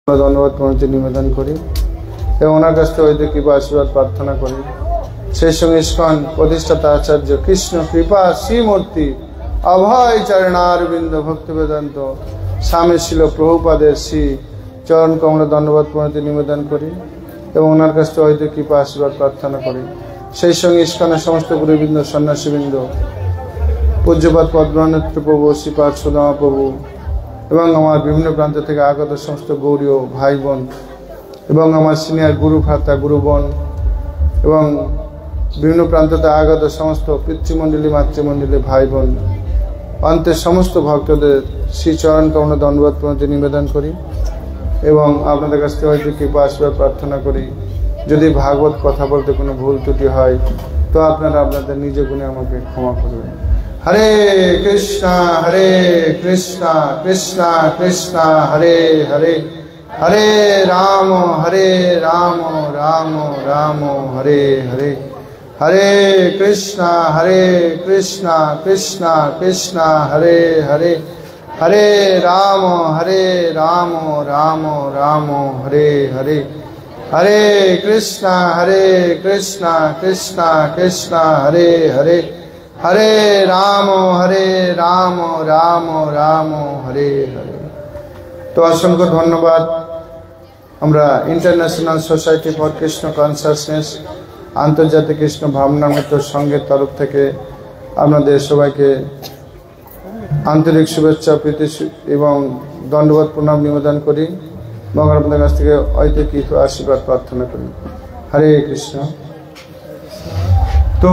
ধন্যবাদ প্রণতি নিবেদন করি এবং ওনার কাছ থেকে ঐদিক কৃপা আশীর্বাদ প্রার্থনা করি। সেই সঙ্গে ইস্কন প্রতিষ্ঠাতা আচার্য কৃষ্ণ কৃপা শ্রীমূর্তি অভয় চরণারবিন্দ ভক্তি বেদান্ত স্বামী ছিল প্রভুপাদের শ্রী চরণ কমলে ধন্যবাদ প্রণতি নিবেদন করি এবং ওনার কাছ থেকে ঐদিক কৃপা আশীর্বাদ প্রার্থনা করি। সেই সঙ্গে ইস্কনের সমস্ত গুরুবৃন্দ সন্ন্যাসীবৃন্দ পূজ্যপাদ পদ্মনাথ প্রভু শ্রীপাদ সুদামা প্রভু এবং আমার বিভিন্ন প্রান্ত থেকে আগত সমস্ত গৌরীয় ভাই বোন এবং আমার সিনিয়র গুরু ভ্রাতা গুরু বোন এবং বিভিন্ন প্রান্ত থেকে আগত সমস্ত পিতৃমণ্ডলী মাতৃমণ্ডলী ভাই বোন অন্তের সমস্ত ভক্তদের শ্রীচরণ কমলে ধন্যবাদ প্রণতি নিবেদন করি এবং আপনাদের কাছ থেকে হয়তো কৃপা আশীর্বাদ প্রার্থনা করি। যদি ভাগবত কথা বলতে কোনো ভুল ত্রুটি হয় তো আপনারা আপনাদের নিজ গুণে আমাকে ক্ষমা করবেন। হরে কৃষ্ণা কৃষ্ণা কৃষ্ণা হরে হরে, হরে রাম রাম রাম হরে হরে, হরে কৃষ্ণা কৃষ্ণা কৃষ্ণা হরে হরে, হরে রাম রাম হরে হরে, হরে কৃষ্ণা কৃষ্ণা হরে হরে, হরে রাম রাম হরে হরে। তো অসংখ্য ধন্যবাদ। আমরা international society for Krishna consciousness আন্তর্জাতিক কৃষ্ণ ভাবনামৃত সংঘের তরফ থেকে আপনাদের সবাইকে আন্তরিক শুভেচ্ছা প্রীতি এবং দণ্ডবত প্রণাম নিবেদন করি এবং আপনাদের কাছ থেকে ঐতিহ্য আশীর্বাদ প্রার্থনা করি। হরে কৃষ্ণ। তো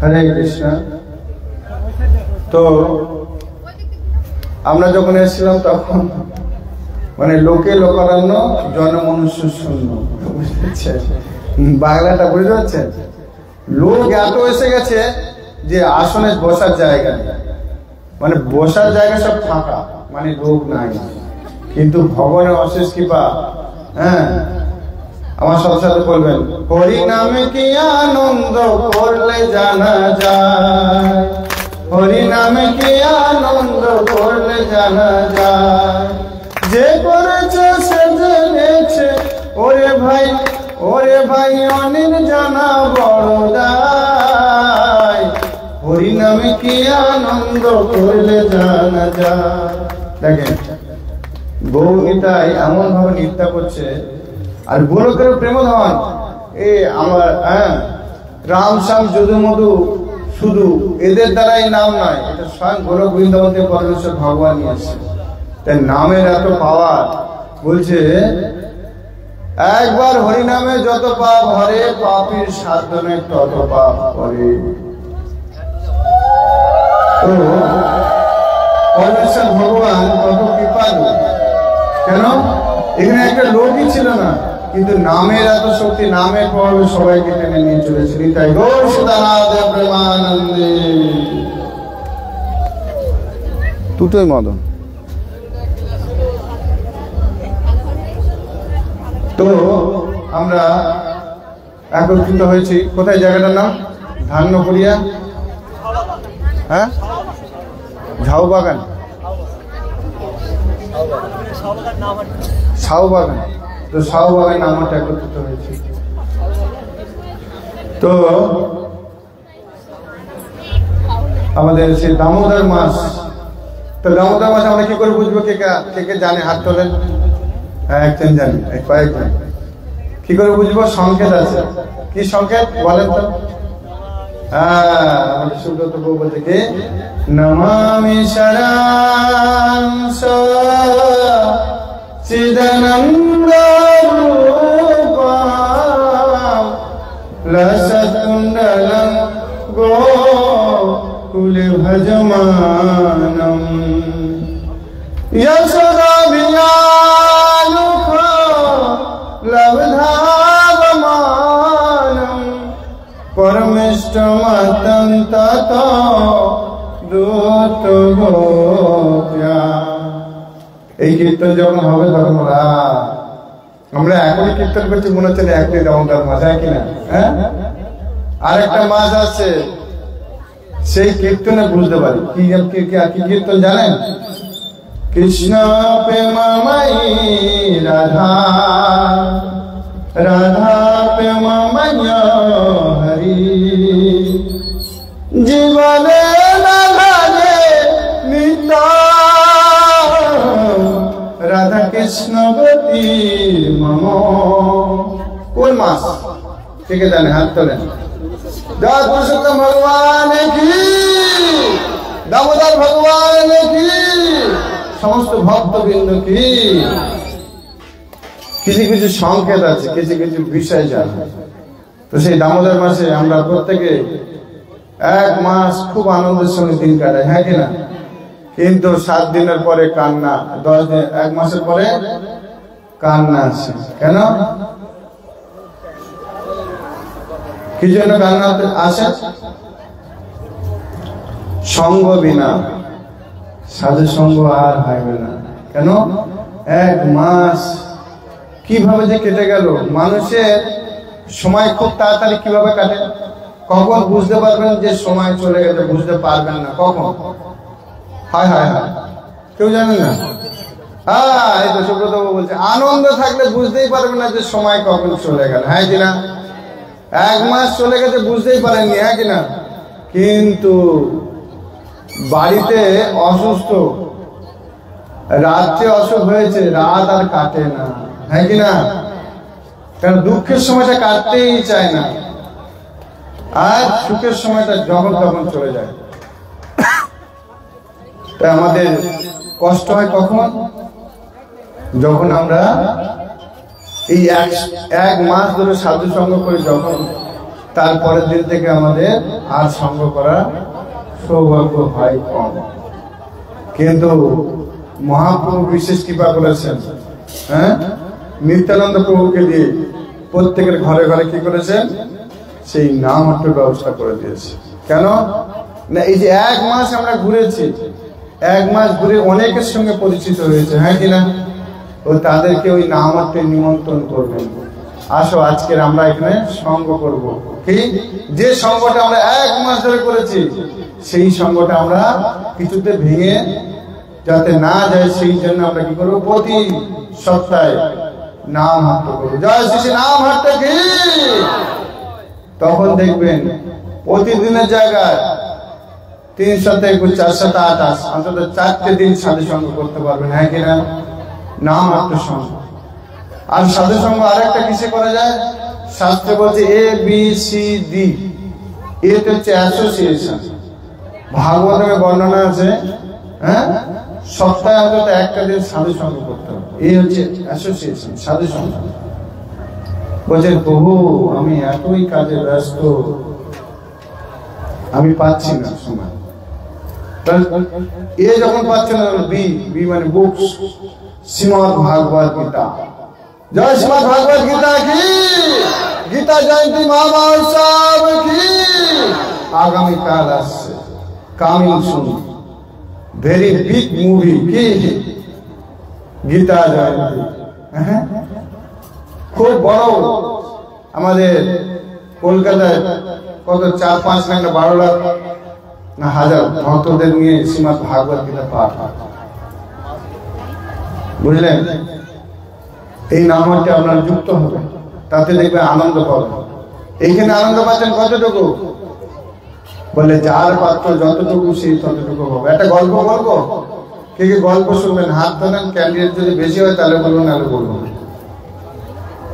হরে কৃষ্ণ। তো আমরা যখন এসেছিলাম তখন মানে লোকে লোকারণ্য জনমনুষ্য শূন্য, বুঝতে বাংলাটা বুঝতে পারছেন? লোক এত এসে গেছে যে আসনে বসার জায়গা নেই, মানে বসার জায়গা সব ফাঁকা, মানে লোক নাই। কিন্তু ভগবানের অশেষ কৃপা, হ্যাঁ, আমার সব সাথে বলবেন হরি নামে কি আনন্দ করলে জানা যায়, হরি নামে কি আনন্দ করলে জানা যায়, যে করেছে সে জেনেছে ওরে ভাই অনির জানা বড় দায়, হরি নামে কি আনন্দ করলে জানা যায়। দেখেন গৌরীতাই এমন ভাবে নিত্যা করছে আর গোলকের প্রেমধন এ আমার রাম শ্যাম যদু মধু শুধু এদের দ্বারাই নাম নয়, এটা স্বয়ং গোলক বৃন্দাবন থেকে পরমেশ্বর ভগবান নিয়ে আসছে। তাই নামের এত পাওয়ার, বলছে একবার হরি নামে যত পাপ হরে, পাপীর সাধনে তত পাপ করে। তো পরমেশ্বর ভগবান কত কৃপালু, কেন এখানে একটা লোকই ছিল না, কিন্তু নামের এত শক্তি, নামের প্রভাবে সবাইকে টেনে নিয়ে চলেছিল। তাই গৌর সদানন্দ প্রেমানন্দে দুটোই মদন। তো আমরা একত্রিত হয়েছি কোথায়, জায়গাটার নাম ধান্যপুরিয়া, হ্যাঁ ঝাউ বাগান, শাহবাগান। তো শাহবাগান আমরা একত্রিত হয়েছি। তো আমাদের সেই দামোদর মাস, তো দামোদর মাস আমরা কি করে বুঝবো? কে কে জানে হাত তোলেন? হ্যাঁ একজন জানি, কয়েকজন। কি করে বুঝবো? সংকেত আছে। কি সংকেত বলেন তো? হ্যাঁ আমাদের সুব্রত বউ বলছে কি নমামি সারাংশ চিদানন্দ রূপম লসৎকুণ্ডলম গোকুলে ভজমানম যশোদাভিযানুখ লব্ধাবমানম পরমেষ্টমতং তত দ্রুত গোপ্যা। এই কীর্তন যখন হবে তখন আমরা এখনই কীর্তন করছি, মনে হচ্ছে একটাই দামোদর মাস, হয় কিনা? হ্যাঁ, আর একটা মাস আছে, সেই কীর্তনে বুঝতে পারি কি কীর্তন জানেন? কৃষ্ণ প্রেমময়ী রাধা, রাধা প্রেমময় হরি, জীবনে নাগে নিত্য রাধা কৃষ্ণ গতি মম। কোন মাস? ঠিক জানে, হাত তোলেন। জয় পুরুষোত্তম ভগবান কি, দামোদর ভগবান কি, সমস্ত ভক্তবৃন্দ কি। কিছু কিছু সংকেত আছে, কিছু কিছু বিষয় জানা। তো সেই দামোদর মাসে আমরা প্রত্যেকে এক মাস খুব আনন্দের সঙ্গে দিন কাটাই, হ্যাঁ কিনা? কিন্তু 7 দিনের পরে কান্না, 10 দিন, 1 মাসের পরে কান্না আসে। কেন? কি জন্য কান্না আসে? সঙ্গ বিনা সাধু সঙ্গ আর হবে না। কেন? 1 মাস কিভাবে যে কেটে গেল। মানুষের সময় খুব তাড়াতাড়ি কিভাবে কাটে, কখন বুঝতে পারবেন যে সময় চলে গেছে? বুঝতে পারবেন না কখন। হায় হায় হায়, কেউ জানেন না? হ্যাঁ, এই তো সুব্রত বাবু বলছে, আনন্দ থাকলে বুঝতেই পারবেন না যে সময় কখন চলে গেল, হ্যাঁ কিনা? 1 মাস চলে গেছে বুঝতেই পারেননি, হ্যাঁ কিনা? কিন্তু বাড়িতে অসুস্থ, রাত্রে অসুখ হয়েছে, রাত আর কাটে না, হ্যাঁ কিনা? কারণ দুঃখের সময়টা কাটতেই চায় না, আর সুখের সময়টা যখন তখন চলে যায়। তাই আমাদের কষ্ট হয় কখন? যখন আমরা এই এক মাস ধরে সাধু সঙ্গ করি, যখন তারপরের দিন থেকে আমাদের আর সঙ্গ করা সৌভাগ্য হয় কম। কিন্তু মহাপ্রভু বিশেষ কৃপা করেছেন, হ্যাঁ, নিত্যানন্দ প্রভুকে দিয়ে প্রত্যেকের ঘরে ঘরে কি করেছেন? সেই নাম হাঁটার ব্যবস্থা করে দিয়েছে। কেন না? এই যে 1 মাস আমরা ঘুরেছি, 1 মাস ঘুরে অনেকের সঙ্গে পরিচিত হয়েছে, হ্যাঁ কিনা? ও তাদেরকে ওই নাম হাঁটতে নিমন্ত্রণ করবেন, আসো আজকের আমরা এখানে সঙ্গ করব। কি যে সঙ্গটা আমরা 1 মাস ধরে করেছি, সেই সঙ্গটা আমরা কিছুতে ভেঙে যাতে না যায়, সেই জন্য আমরা কি করবো? প্রতি সপ্তাহে নাম হাঁটতে করবো। জয় শ্রী নাম হাঁটতে কি, তখন দেখবেন প্রতিদিনের জায়গায় 3 7 21 4 7 28 অন্তত 4টে দিন সাধু সঙ্গ করতে পারবেন, হ্যাঁ কিনা? নাম হাঁটতে সঙ্গ। আর সাধু সঙ্গ আরেকটা কিসে করা যায়? শাস্ত্রে বলছে ABCD। এতে হচ্ছে অ্যাসোসিয়েশন। ভাগবতে বর্ণনা আছে, হ্যাঁ, সপ্তাহে অন্তত 1টা দিন সাধু সঙ্গ করতে হবে। এই হচ্ছে অ্যাসোসিয়েশন, সাধু সঙ্গ। বলছেন প্রভু আমি এতই কাজে ব্যস্ত, আমি পাচ্ছি না সময়। এ যখন পাচ্ছে না, বি মানে বুকস, শ্রীমদ্ ভাগবত গীতা। জয় শ্রীমদ্ ভাগবত গীতা কি, গীতা জয়ন্তী মহামহোৎসব কি। আগামীকাল আসছে, coming soon, very big movie কি, গীতা জয়ন্তী। খুব বড়, আমাদের কলকাতায় কত 4-5 লাখ না 12 লাখ না হাজার ভক্তদের নিয়ে শ্রীমদ্ ভাগবত গীতা পাঠ, বুঝলেন? এই নামটি আপনার যুক্ত হবে, তাতে দেখবেন আনন্দ পাবেন। এইখানে আনন্দ পাচ্ছেন কতটুকু? বলে যার পাত্র যতটুকু সেই ততটুকু হবে। একটা গল্প বলবো, কে কে গল্প শুনবেন? হাত তোলেন। ক্যান্ডিডেট যদি বেশি হয় তাহলে বলবেন, নাহলে বলবো।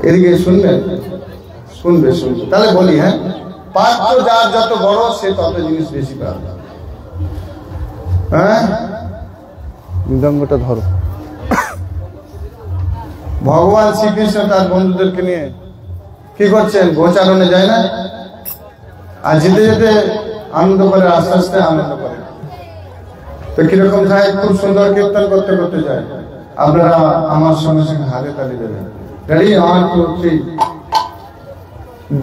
এদিকে শুনবেন? শুনবে। তাহলে বলি, হ্যাঁ, পাত্র যার যত বড় সে তত জিনিস বেশি পাবে। হ্যাঁ, মৃদঙ্গটা ধরো। ভগবান শ্রীকৃষ্ণ তার বন্ধুদেরকে নিয়ে কি করছেন? গোচারণে যায় না? আর যেতে যেতে আনন্দ করে, আস্তে আস্তে আনন্দ করে। তো কিরকম যায়? খুব সুন্দর কীর্তন করতে করতে যায়। আপনারা আমার সঙ্গে সঙ্গে হাতে তালি দেবেন। রেডি? 1 2 3।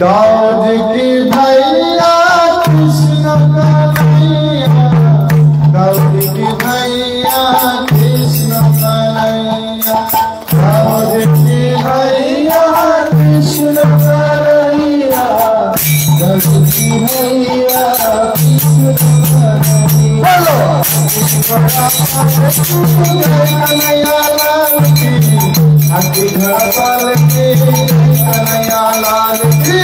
दाऊद की भैया कृष्ण कन्हैया भैया कृष्ण कन्हैया राम देखी भैया कृष्ण कन्हैया देखी भैया कृष्ण कन्हैया कन्हैया लाल की हाथी घर पाल के कन्हैया लाल की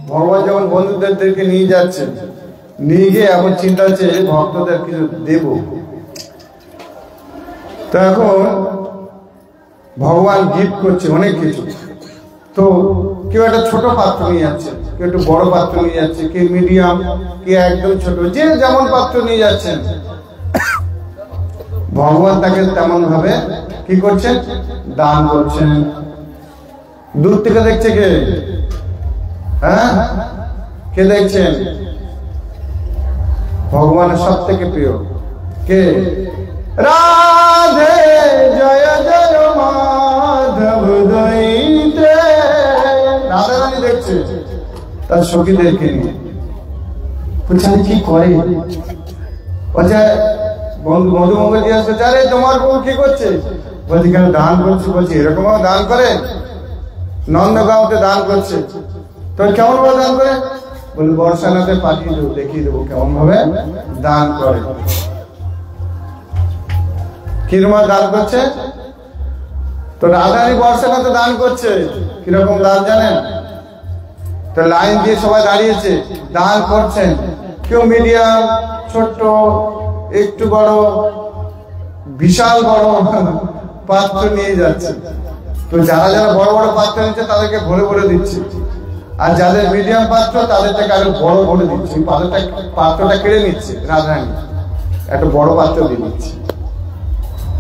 ভগবান যেমন বন্ধুদেরকে নিয়ে যাচ্ছেন, নিয়ে গিয়ে এখন চিন্তা হচ্ছে ভক্তদের কিছু দেব। তো এখন ভগবান গিফট করছে অনেক কিছু। তো কেউ একটা ছোট পাত্র নিয়ে যাচ্ছে, কেউ একটু বড় পাত্র নিয়ে যাচ্ছে, কেউ মিডিয়াম, কেউ একদম ছোট, যে যেমন পাত্র নিয়ে যাচ্ছেন ভগবান তাকে তেমন ভাবে কি করছেন, দান করছেন। দূর থেকে দেখছে কে? হ্যাঁ, কে দেখছেন? ভগবানের সব থেকে প্রিয় কে? রাধে জয় জয় মাধব দইতে রাধা রানী দেখছে তার সখীদেরকে নিয়ে। কি করে? বলছে বন্ধু মধুমঙ্গল জিজ্ঞাসা করছে, আরে তোমার বউ কি করছে? বলছি কেন দান করছে? বলছি এরকম দান করে, নন্দগাঁওতে দান করছে। তো কেমন ভাবে দান করে? বলি বর্ষানাতে পাঠিয়ে দেবো, দেখিয়ে দেবো কেমন ভাবে দান করে। কিরকম দান করছে? তো রাধারানী বর্ষানাতে দান করছে। কিরকম দান জানেন? তো লাইন দিয়ে সবাই দাঁড়িয়েছে, দান করছেন। কেউ মিডিয়াম, ছোট্ট, একটু বড়, বিশাল বড় পাত্র নিয়ে যাচ্ছে। তো যারা যারা বড় বড় পাত্র নিচ্ছে তাদেরকে ভরে ভরে দিচ্ছে, আর যাদের মিডিয়াম পাত্র তাদের থেকে আরো বড় ভরে দিচ্ছে। পাত্রটা কেড়ে নিচ্ছে রাধারানী, একটা বড় পাত্র দিয়ে দিচ্ছে।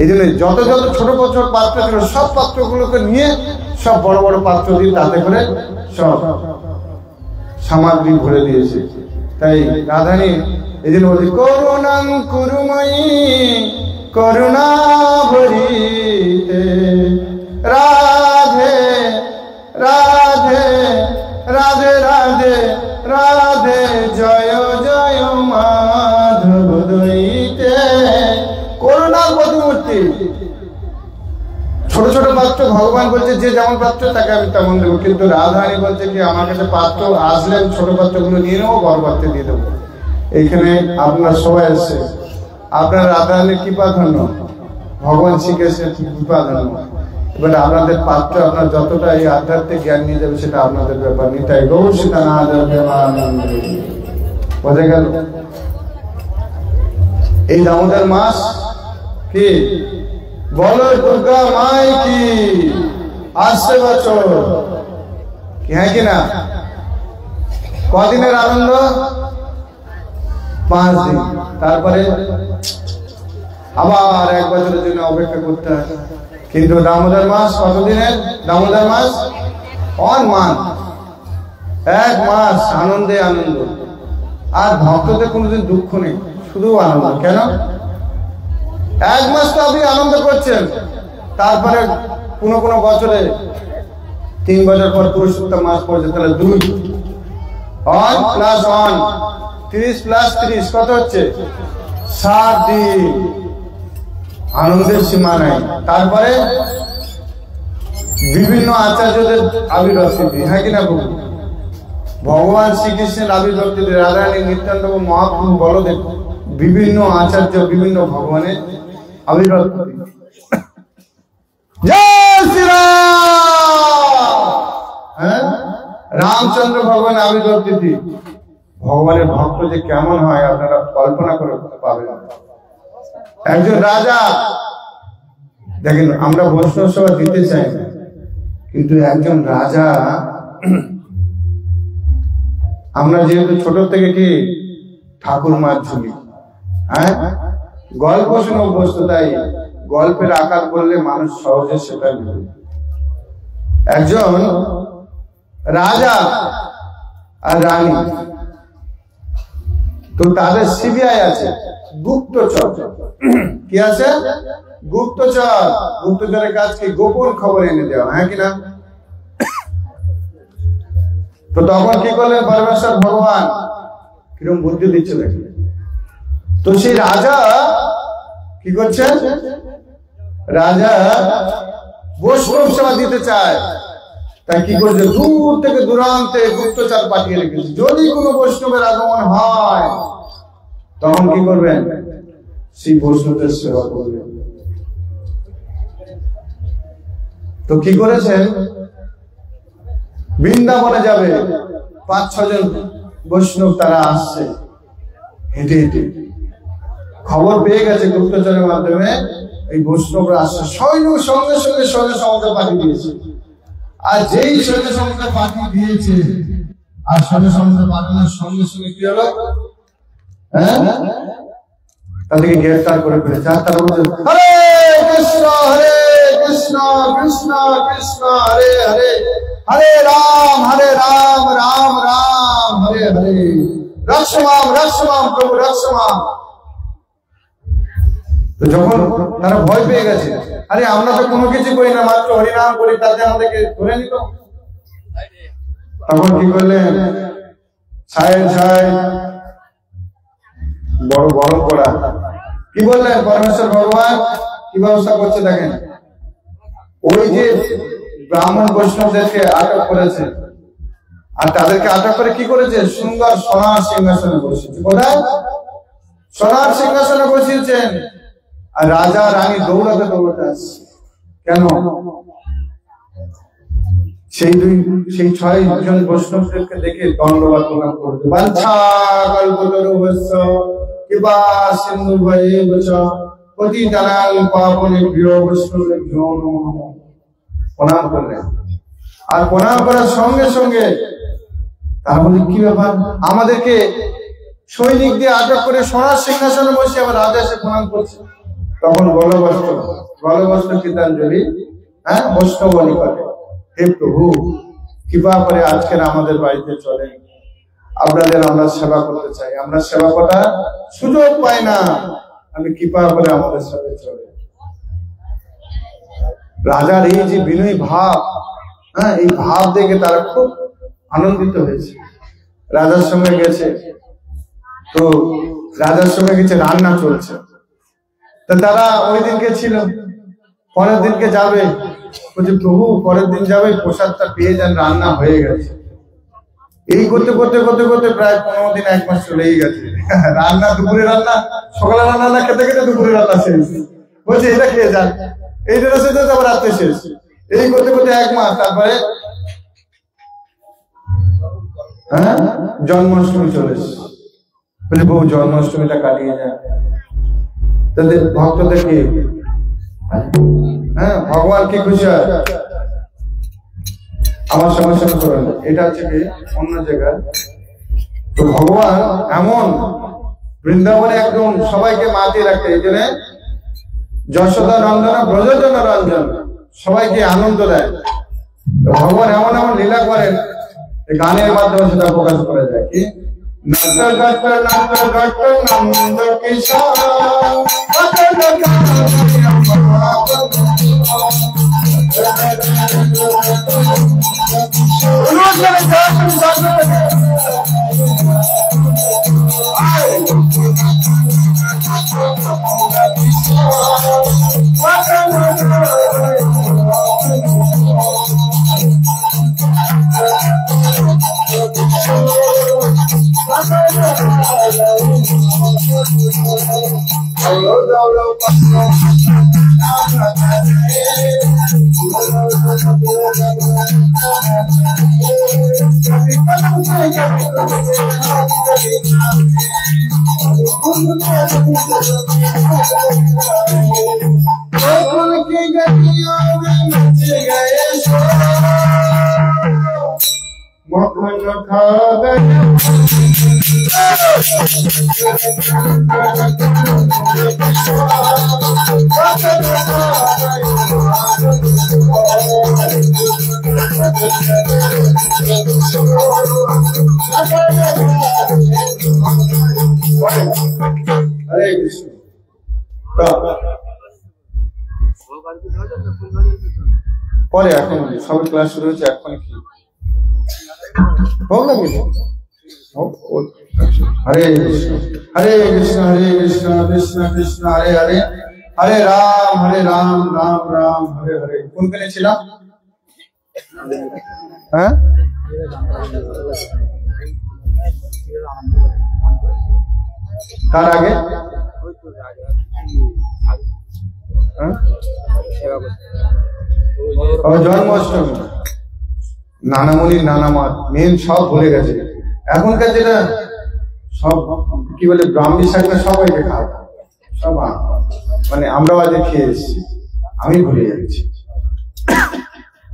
এই জন্য যত যত ছোট ছোট পাত্র ছিল সব পাত্রগুলোকে নিয়ে সব বড় বড় পাত্র দিয়ে তাতে করে সব সামগ্রী ভরে দিয়েছে। তাই রাধারানী এই জন্য বলছি করুণাং কুরুময়ী করুণা ভরিতে রাধে রাধে রাধে রাধে রাধে জয় জয় মাধব দইতে। করুণার প্রতিমূর্তি। ছোট ছোট পাত্র ভগবান বলছে যে যেমন পাত্র তাকে আমি তেমন দেবো, কিন্তু রাধারানী বলছে কি আমার কাছে পাত্র আসলে ছোট পাত্রগুলো নিয়ে নেবো, বড় পাত্রে দিয়ে দেবো। এইখানে আপনার সবাই এসছে, আপনার রাধারানীর কৃপা ধন্য, ভগবান শ্রীকৃষ্ণের কৃপা ধন্য। এবার আপনাদের পাত্র আপনার যতটা এই আধ্যাত্মিক জ্ঞান নিয়ে যাবে সেটা আপনাদের ব্যাপার। নিতাই গৌর সীতানাথ বোঝা গেল? এই দামোদর মাস কি বলো, দুর্গা মাই কি আসছে বছর, কি হ্যাঁ কিনা? কদিনের আনন্দ? 5 দিন। তারপরে আবার 1 বছরের জন্য অপেক্ষা করতে হয়। কিন্তু দামোদর মাস কতদিনের? দামোদর মাস 1 মান্থ, 1 মাস আনন্দে আনন্দ। আর ভক্তদের কোনোদিন দুঃখ নেই, শুধু আনন্দ। কেন? 1 মাস তো আপনি আনন্দ করছেন, তারপরে কোনো বছরে 3 বছর পর পুরুষোত্তম মাস পড়ছে, তাহলে 2 1 + 1 30 + 30 কত হচ্ছে? 7 দিন আনন্দের সীমা নাই। তারপরে বিভিন্ন আচার্যদের আবির্ভাব তিথি, হ্যাঁ কিনা? ভগবান শ্রীকৃষ্ণের আবির্ভাব তিথি, রাধারানী, নিত্যানন্দ মহাপ্রভু, বলদেব, বিভিন্ন আচার্য, বিভিন্ন ভগবানের আবির্ভাব তিথি। জয় শ্রীরাম। হ্যাঁ, রামচন্দ্র ভগবান আবির্ভাব তিথি। ভগবানের ভক্ত যে কেমন হয় আপনারা কল্পনা করে পাবেন। একজন রাজা, দেখেন আমরা বৈষ্ণব সেবা দিতে চাই না, কিন্তু একজন রাজা, আমরা যেহেতু ছোট থেকে কি ঠাকুর মার ঝুলি, হ্যাঁ, গল্প শুনে অভ্যস্ত, তাই গল্পের আকার করলে মানুষ সহজে সেটা নেবে। একজন রাজা আর রানী, তো তাদের সিবিআই আছে, গুপ্তচর। কি আছে? গুপ্তচর। গুপ্তচরের কাজ কি? গোপন খবর এনে দেওয়া, হ্যাঁ কিনা? তো তখন কি করলেন পরমেশ্বর ভগবান? কিরকম বুদ্ধি দিচ্ছে দেখি। তো সেই রাজা কি করছে? রাজা বৈষ্ণব সেবা দিতে চায়, তাই কি করছে? দূর থেকে দূরান্তে গুপ্তচর পাঠিয়ে রেখেছে, যদি কোনো বৈষ্ণবের আগমন হয় তখন কি করবেন? সেই বৈষ্ণবের সেবা করবেন। তো কি করেছেন? বৃন্দাবনে যাবে, 5-6 জন বৈষ্ণব তারা আসছে হেঁটে হেঁটে। খবর পেয়ে গেছে গুপ্তচরের মাধ্যমে এই বৈষ্ণবরা আসছে। সৈন্য সঙ্গে সঙ্গে সৈন্য সমুদ্র পাঠিয়ে দিয়েছে। আর যেই সৈন্য সমুদ্র পাঠিয়ে দিয়েছে, আর সৈন্য সমুদ্র পাঠানোর সঙ্গে সঙ্গে কি হলো? হ্যাঁ, তাদেরকে গ্রেফতার করে ফেলেছে। আর তারা বলছে হরে কৃষ্ণ কৃষ্ণ কৃষ্ণ হরে হরে, হরে রাম রাম রাম হরে হরে, রক্ষমাম প্রভু রক্ষমাম। তো যখন তারা ভয় পেয়ে গেছে, আরে আমরা তো কোনো কিছু করি না, মাত্র হরিনাম করি, তাতে আমাদেরকে ধরে নিত। তখন কি করলেন? ছায় বড় গরম করা। কি বললেন পরমেশ্বর ভগবান? কি ব্যবস্থা করছে দেখেন। ওই যে ব্রাহ্মণ বৈষ্ণবদেরকে আটক করেছে, আর তাদেরকে আটক করে কি করেছে? সুন্দর সোনার সিংহাসনে বসিয়েছে। কোথায়? সোনার সিংহাসনে বসিয়েছেন। আর রাজা রানী দৌড়াতে দৌড়াতে আসছে। কেন? সেই 6 জন বৈষ্ণবদেরকে দেখে দণ্ডবাদ প্রণাম করতে, বাঞ্ছা কল্পতরুভ্যশ্চ কৃপা সিন্ধুভ্যেব চ পতিতানাং পাবনেভ্যো বৈষ্ণবেভ্যো নমো নমঃ প্রণাম করলেন। আর প্রণাম করার সঙ্গে সঙ্গে তারা বলে, কি ব্যাপার? আমাদেরকে সৈনিক দিয়ে আটক করে সোনার সিংহাসনে বসে আবার রাজা এসে প্রণাম করছে। তখন গলবস্ত্র কীর্তনজলি বৈষ্ণব নিকটে, হে প্রভু কৃপা করে আজকের আমাদের বাড়িতে চলেন, আপনাদের আমরা সেবা করতে চাই, আমরা সেবা করার সুযোগ পাই না, আমি কৃপা করে আমাদের সাথে চলে। রাজার এই যে বিনয়ী ভাব, এই ভাব দেখে তারা খুব আনন্দিত হয়েছে। রাজার সঙ্গে গেছে, তো রাজার সঙ্গে গেছে, রান্না চলছে। তো তারা ওই দিনকে ছিল, পরের দিনকে যাবে, বলছে প্রভু পরের দিন যাবে, প্রসাদটা পেয়ে যান, রান্না হয়ে গেছে। এই করতে করতে করতে করতে প্রায় 15 দিন 1 মাস চলেই গেছে। রান্না, দুপুরে রান্না, সকালে রান্না খেতে খেতে দুপুরে রান্না শেষ। বলছে এটা খেয়ে যান, এইটা শেষ হচ্ছে, আবার রাত্রে শেষ। এই করতে করতে 1 মাস। তারপরে জন্মাষ্টমী চলে এসেছে। বলে প্রভু জন্মাষ্টমীটা কাটিয়ে যায়। তাদের ভক্তদেরকে ভগবান কি খুশি হয়? আমার সমস্যা করেন, এটা হচ্ছে কি অন্য জায়গায়। তো ভগবান এমন বৃন্দাবনে একদম সবাইকে মাতিয়ে রাখে, এই জন্য যশোদা নন্দনা ব্রজজন রঞ্জন, সবাইকে আনন্দ দেয়। তো ভগবান এমন এমন লীলা করেন, গানের মাধ্যমে সেটা প্রকাশ করা যায়। কি নন্দ কিশোর মখন খাবে কৃষ্ণ। পরে এখন সবাই ক্লাস শুরু হয়েছে, এখন কি হোক না কিছু। হরে কৃষ্ণ হরে কৃষ্ণ হরে কৃষ্ণ কৃষ্ণ কৃষ্ণ হরে হরে, হরে রাম রাম রাম হরে হরে। কোনখানে ছিলাম? হ্যাঁ, তার আগে জন্মাষ্টমী, নানামণির নানা মাত মেন সব ভুলে গেছে। এখনকার যেটা সব কি বলে ব্রাহ্মী শাখা সবাইকে খাওয়া, সব মানে আমরাও আজ খেয়ে এসেছি, আমি ভুলে যাচ্ছি।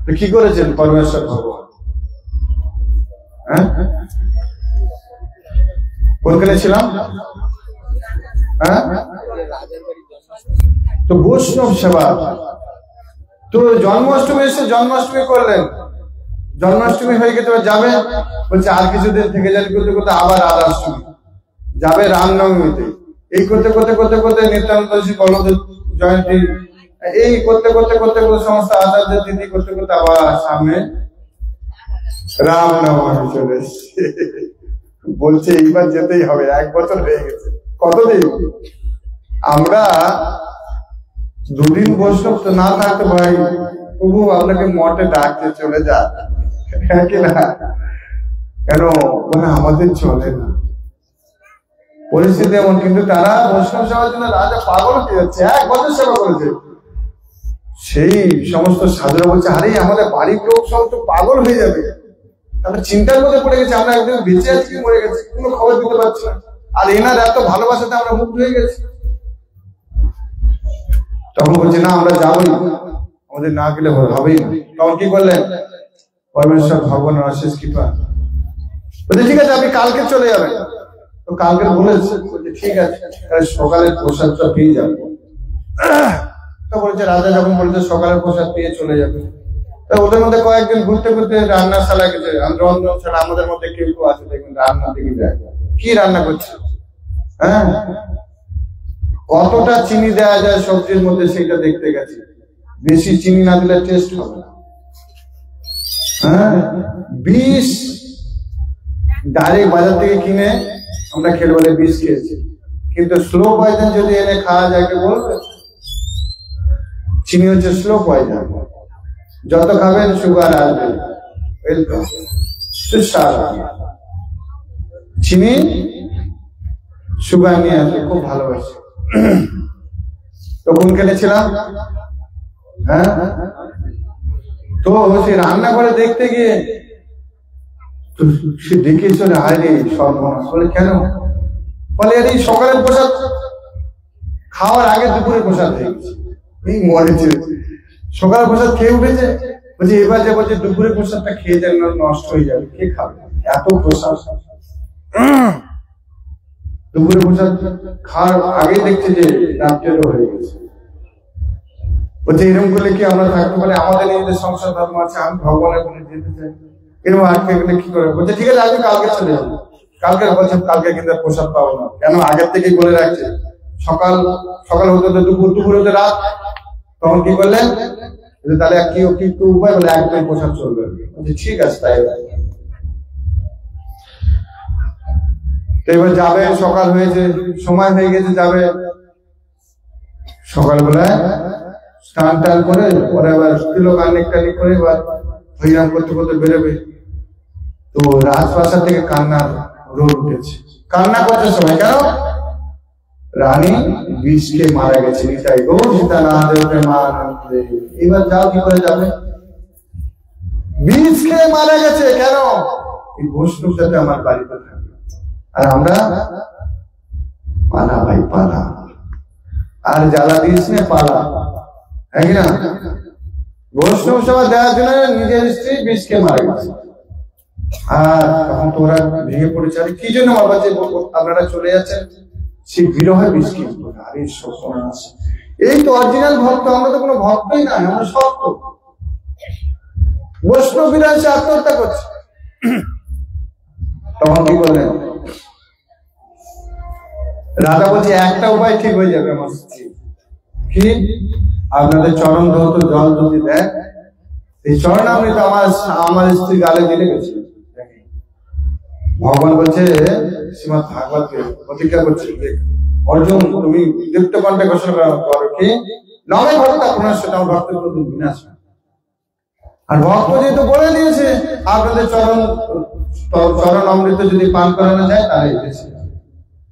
তো কি করেছেন পরমেশ্বর ভগবান? হ্যাঁ, কোনখানে ছিলাম? হ্যাঁ, তো বৈষ্ণব সেবা। তো জন্মাষ্টমী এসে জন্মাষ্টমী করলেন, জন্মাষ্টমী হয়ে গেছে, যাবে বলছে আর কিছুদিন থেকে যাবে, করতে করতে আবার রাধাষ্টমী যাবে, রামনবমীতে। এই করতে করতে করতে করতে নিত্যানন্দ বলদেব জয়ন্তী, এই করতে করতে করতে করতে সমস্ত আচার্য তিথি করতে করতে আবার সামনে রামনবমী চলে এসছে। বলছে এইবার যেতেই হবে, 1 বছর হয়ে গেছে। কতদিন আমরা 2 দিন বৈষ্ণব তো না থাকতে ভাই, প্রভু আপনাকে মঠে ডাকতে চলে যা, হ্যাঁ কি না? কেন মানে আমাদের চলে না পরিস্থিতি এমন। কিন্তু তারা বৈষ্ণব সেবার জন্য রাজা পাগল হয়ে যাচ্ছে, 1 বছর সেবা করেছে। সেই সমস্ত সাধুরা বলছে আরে আমাদের বাড়ির লোক সব তো পাগল হয়ে যাবে, তারা চিন্তার মধ্যে পড়ে গেছে, আমরা একদম বেঁচে আছি মরে গেছি, কোনো খবর দিতে পারছি না। আর এনার এত ভালোবাসাতে আমরা মুগ্ধ হয়ে গেছি। তখন বলছে না আমরা যাবোই, আমাদের না গেলে হবেই না। তখন কি করলেন? পরমেশ্বর ভগবানের অশেষ কৃপা, বলছে ঠিক আছে আপনি কালকে চলে যাবেন। তো কালকে বলেছে ঠিক আছে, সকালের প্রসাদটা পেয়ে যাবে। তো বলছে রাজা যখন বলছে সকালের প্রসাদ পেয়ে চলে যাবে, তো ওদের মধ্যে কয়েকদিন ঘুরতে ঘুরতে রান্নাশালা গেছে, রন্ধনশালা। আমাদের মধ্যে কেউ কেউ আছে দেখুন রান্না দিকে যায়, কি রান্না করছে, হ্যাঁ কতটা চিনি দেওয়া যায় সবজির মধ্যে সেটা দেখতে গেছে। বেশি চিনি না দিলে টেস্ট হবে না। হ্যাঁ, বিষ ডাইরেক্ট বাজার থেকে কিনে আমরা খেলে বলে বিষ খেয়েছি, কিন্তু স্লো পয়জন যদি এনে খাওয়া যায় কে বলবে? চিনি হচ্ছে স্লো পয়জন, যত খাবেন সুগার আসবে। চিনি সুগার নিয়ে আসবে, খুব ভালোবাসে। তো কোনখানে ছিলাম? হ্যাঁ, তো সে রান্না করে দেখতে গিয়ে সে দেখে চলে হায়রে সর্বনাশ। বলে কেন? বলে এই সকালের প্রসাদ খাওয়ার আগে দুপুরের প্রসাদ হয়ে গেছে, এই মরেছে। সকালের প্রসাদ খেয়ে উঠেছে, বলছে এবার যে বলছে দুপুরের প্রসাদটা খেয়ে যাবে, নষ্ট হয়ে যাবে, কে খাবে এত প্রসাদ? দুপুরের প্রসাদ খাওয়ার আগে দেখছে যে রাত্রেরও হয়ে গেছে। বলছে এরকম করলে কি আমরা থাকতে পারি? আমাদের নিজেদের সংসার ধর্ম আছে, আমি ভগবানের কোনে যেতে চাই, এরকম আটকে গেলে কি করে? বলছে ঠিক আছে আজকে কালকে চলে যাবো। কালকে বলছে কালকে কিন্তু প্রসাদ পাবো না। কেন? আগের থেকেই বলে রাখছে সকাল সকাল হতে হতে দুপুর, দুপুর হতে রাত। তখন কি করলেন? তাহলে কি একটু উপায় বলে একদম প্রসাদ চলবে। বলছে ঠিক আছে তাই। এবার যাবে, সকাল হয়েছে, সময় হয়ে গেছে, যাবে। সকালবেলায় স্নান টান করে পরে আবার তিলক আনেক করে এবার হরিনাম করতে করতে বেরোবে। তো রাজপ্রাসাদ থেকে কান্নার রোল উঠেছে, কান্না করতে সময় কেন? রানী বিষকে মারা গেছে, নিতাই গো সীতা না দেবে মা। এবার যাও, কি করে যাবে? বিষকে মারা গেছে কেন? এই বৈষ্ণব সাথে আমার বাড়িতে থাকবে, আর আমরা পালা ভাই পালা, আর জ্বালা দিস না পালা, হ্যাঁ না? বৈষ্ণব সেবা দেওয়ার জন্য নিজের স্ত্রী বিষকে মারা গেছে, আর তখন তো ওরা ভেঙে পড়েছে, আরে কি জন্য বাবা যে আপনারা চলে যাচ্ছেন, সেই বিরহে বৃষ্টি। আরে সর্বনাশ, এই তো অরিজিনাল ভক্ত, আমরা তো কোনো ভক্তই নাই, আমরা সত্য বৈষ্ণবীরা এসে আত্মহত্যা করছে। তখন কি বললেন রাজা? বলছে একটা উপায় ঠিক হয়ে যাবে আমার স্ত্রী, কি? আপনাদের চরণ ধৌত জল যদি দেয়, এই চরণামৃত আমার স্ত্রী গালে দিলে গেছে। ভগবান বলছে শ্রীমদ ভাগবত প্রতিজ্ঞা করছে, অর্জুন তুমি দীপ্ত কণ্ঠে ঘোষণা করো কি নয় ভক্ত আপনার সাথে আমার ভক্তের প্রতি বিনাশ। আর ভক্ত যেহেতু বলে দিয়েছে আপনাদের চরণ অমৃত যদি পান করানো যায় তাহলে এসেছে।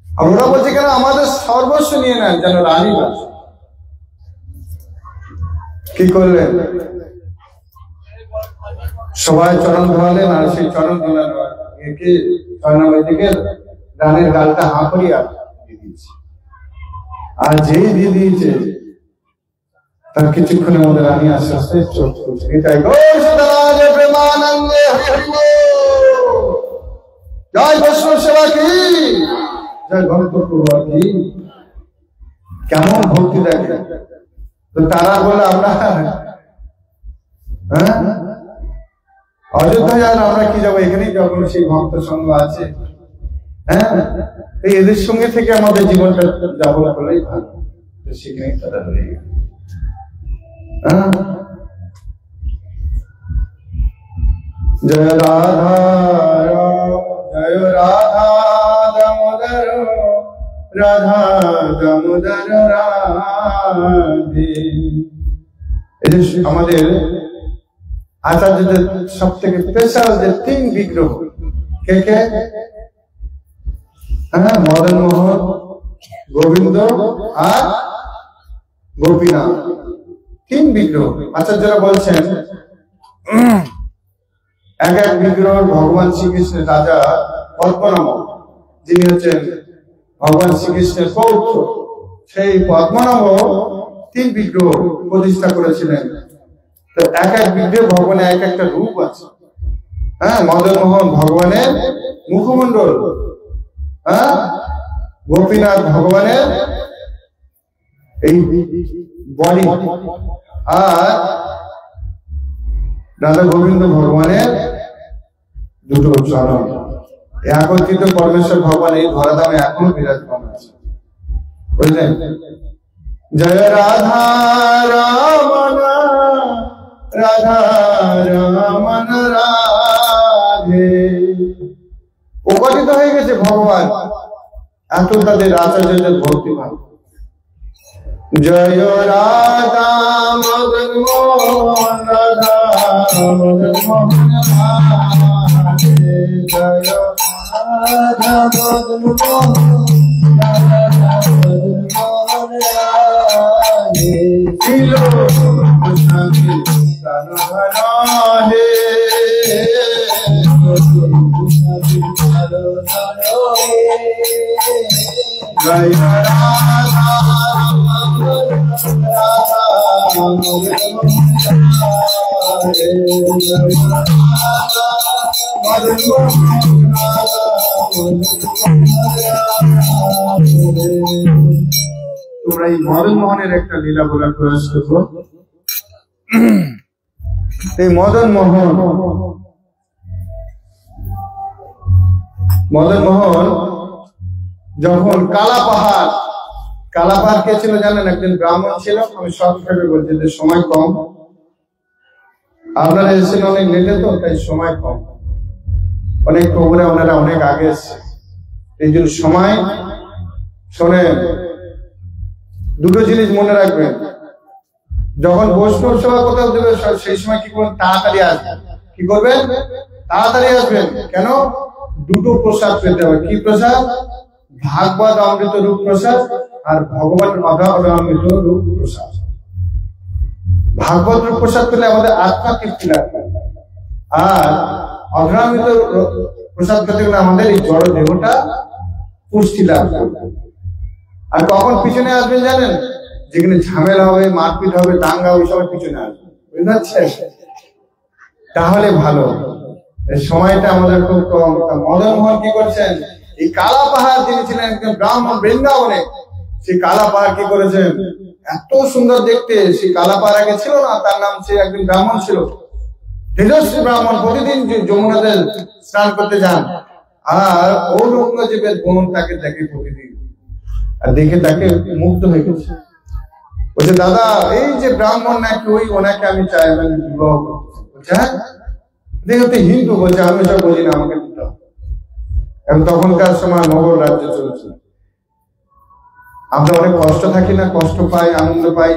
আর ওরা বলছে কেন আমাদের সর্বস্ব নিয়ে নেন, যেন রানী বাস। কি করলেন? সবাই চরণ ধোয়ালেন, আর সেই চরণ ধোলার রানের গালটা হাঁ করিয়া দিয়ে দিয়েছে। আর যেই দিয়ে দিয়েছে তার কিছুক্ষণের মধ্যে রানী আস্তে আস্তে চোখ করছে। প্রেমানন্দে জয় বৈষ্ণব সেবা কি, জয় ভক্ত প্রভা কি। কেমন ভক্তি দেখে। তো তারা বলে আমরা অযোধ্যায় আর আমরা কি যাবো, এখানেই যখন সেই ভক্ত সঙ্গ আছে, এদের সঙ্গে থেকে আমাদের জীবনটা যাপন করলেই ভালো। সেখানেই তারা রয়ে গেল। জয় রাধা জয় রাধা দামোদর রাধা দামোদর রাধে। এই যে আমাদের আচার্যদের সব থেকে স্পেশাল যে 3 বিগ্রহ, কে কে? মদন মোহন, গোবিন্দ আর গোপীনাথ, 3 বিগ্রহ। আচার্যরা বলছেন এক এক বিগ্রহ ভগবান শ্রীকৃষ্ণের রাজা পদ্মনাভ, যিনি হচ্ছেন ভগবান শ্রীকৃষ্ণের পৌত্র, সেই পদ্মনাভ 3 বিগ্রহ প্রতিষ্ঠা করেছিলেন। তো এক এক বিগ্রহ ভগবানের এক একটা রূপ আছে। মদন মোহন ভগবানের মুখমণ্ডল, গোপীনাথ ভগবানের এই বডি, আর রাধা গোবিন্দ ভগবানের দুটো চরণ। একত্রিত পরমেশ্বর ভগবান এই ধরাধামে এখনো বিরাজমান আছে, বুঝলেন? জয় রাধা রমন রাধা রমন রাধে। প্রকটিত হয়ে গেছে ভগবান, এত তাদের আচার্যদের ভক্তিভাব। জয় রাধা মদন মোহন রাধা মদন মোহন রাধে। জয় রাধা মদন মোহন রাধা মদন মোহন রাধে। ছিল সঙ্গে প্রাণ হে জয় রাধা তোমরা এই মদন মোহনের একটা লীলা বলার প্রয়াস করবো। এই মদন মোহন যখন কালা পাহাড় কে ছিল জানেন? একজন ব্রাহ্মণ ছিল। আমি সংক্ষেপে বলছি যে সময় কম, আপনারা এসেছেন অনেক লেটে, তো তাই সময় কম। অনেক প্রভুরা ওনারা অনেক আগে এসছে, এই জন্য সময় শোনে। দুটো জিনিস মনে রাখবেন, যখন বৈষ্ণব সেবা কোথাও দেবে সেই সময় কি করবেন? তাড়াতাড়ি আসবেন। কি করবেন? তাড়াতাড়ি আসবেন। কেন? দুটো প্রসাদ পেতে হবে। কি প্রসাদ? ভাগবত অমৃত রূপ প্রসাদ আর ভগবান অমৃত রূপ প্রসাদ। ভাগবত রূপ প্রসাদ পেলে আমাদের আত্মা তৃপ্তি লাগবে, আর অমৃত প্রসাদ পেতে গেলে আমাদের এই জড় দেহটা পুষ্টি লাভ করবে। আর কখন পিছনে আসবেন জানেন? যেখানে ঝামেলা হবে, মারপিট হবে, দাঙ্গা হবে, সবাই পিছনে আসবে, বুঝতে পারছেন? তাহলে ভালো। এই সময়টা আমাদের খুব কম। মদন মোহন কি করছেন, এই কালা পাহাড় যিনি ছিলেন একজন ব্রাহ্মণ বৃন্দাবনে, সেই কালা পাহাড় কি করেছেন, এত সুন্দর দেখতে। সেই কালা পাহাড় আগে ছিল না, তার নাম, সে একজন ব্রাহ্মণ ছিল, তেজস্বী ব্রাহ্মণ, প্রতিদিন যমুনাতে স্নান করতে যান। আর ঔরঙ্গজেবের বোন তাকে দেখে প্রতিদিন, আর দেখে তাকে মুগ্ধ হয়ে গেছে। বলছে, দাদা এই যে ব্রাহ্মণ নাকি ওই, ওনাকে আমি চাই, আমি বিবাহ করতে। বলছে, হ্যাঁ দেখতে হিন্দু। বলছে, আমি সব বুঝি না, আমাকে দিতে হবে। এবং তখনকার সময় মোগল রাজ্য চলছে। আমরা অনেক কষ্ট থাকি না, কষ্ট পাই, আনন্দ পাই,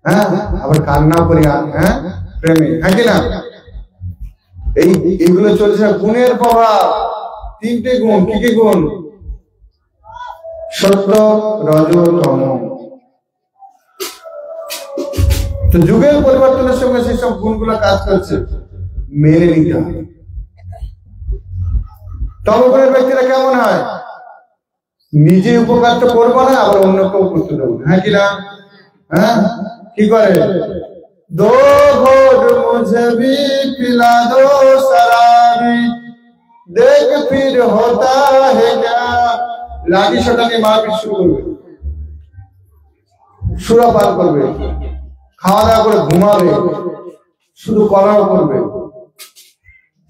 হ্যাঁ, আবার কান্না করি, হ্যাঁ, প্রেমে, হ্যাঁ কিনা। এইগুলো চলছে। গুণের প্রভাব, তিনটে গুণ। কি কি গুণ? সত্য, রজ, তম। তো যুগের পরিবর্তনের সঙ্গে সেই সব গুণগুলো কাজ করছে, মেনে নিতে হবে। তমগুণের ব্যক্তিরা কেমন হয়? নিজে উপকার তো করবো না, আবার অন্যকেও করতে দেবো, হ্যাঁ কিনা। হ্যাঁ, কি করে? दो घोट मुझे भी पिला दो शराबी, देख फिर होता है क्या। लाठी सोटा নিয়ে মারপিট শুরু করবে, সুরাপান করবে, খাওয়া দাওয়া করে ঘুমাবে, শুধু কলহ করবে।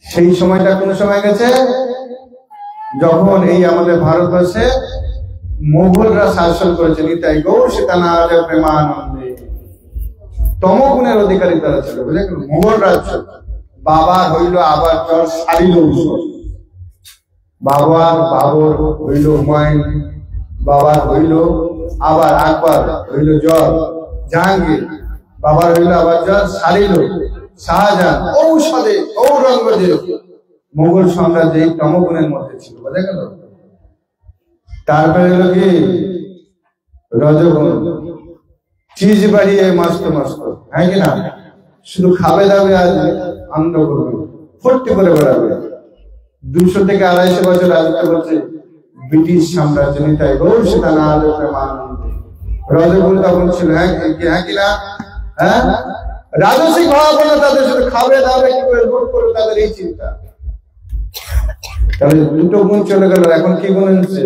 সেই সময়টা কোন সময় গেছে? যখন এই আমাদের ভারতবর্ষে মোগলরা শাসন করেছে। নিতাই গৌর সীতানাথ প্রেমানন্দে। তমগুণের অধিকারী তারা ছিল, বুঝলেন। মোগল রাজ্য, বাবা হইল আবার জ্বর, সারিল ঔষধ। বাবার হইল হুমায়ুন, বাবার হইল আবার আকবর, হইল জ্বর জাহাঙ্গীর, বাবার হইল আবার জ্বর সারিল শাহজাহান। ঔষধে ঔরঙ্গজেব। মোগল সাম্রাজ্য এই তমগুণের মধ্যে ছিল, বোঝা গেল। তারপরে হলো কি রজগুণ, চিজ বাড়িয়ে মস্ত মস্ত, হ্যাঁ কিনা। শুধু খাবে দাবে আর আনন্দ করবে, ফুর্তি করে বেড়াবে। 200 থেকে 250 বছর রাজত্ব করছে ব্রিটিশ সাম্রাজ্য। নিতাই গৌর সীতানাথ প্রেমানন্দে। রজগুণ তখন ছিল, হ্যাঁ কিনা। হ্যাঁ, রাজসিক ভাবাপন্ন তাদের, শুধু খাবে দাবে কি করে ভোট করবে, তাদের এই চিন্তা। তাহলে দুটো গুণ চলে গেল। এখন কি গুণ হচ্ছে?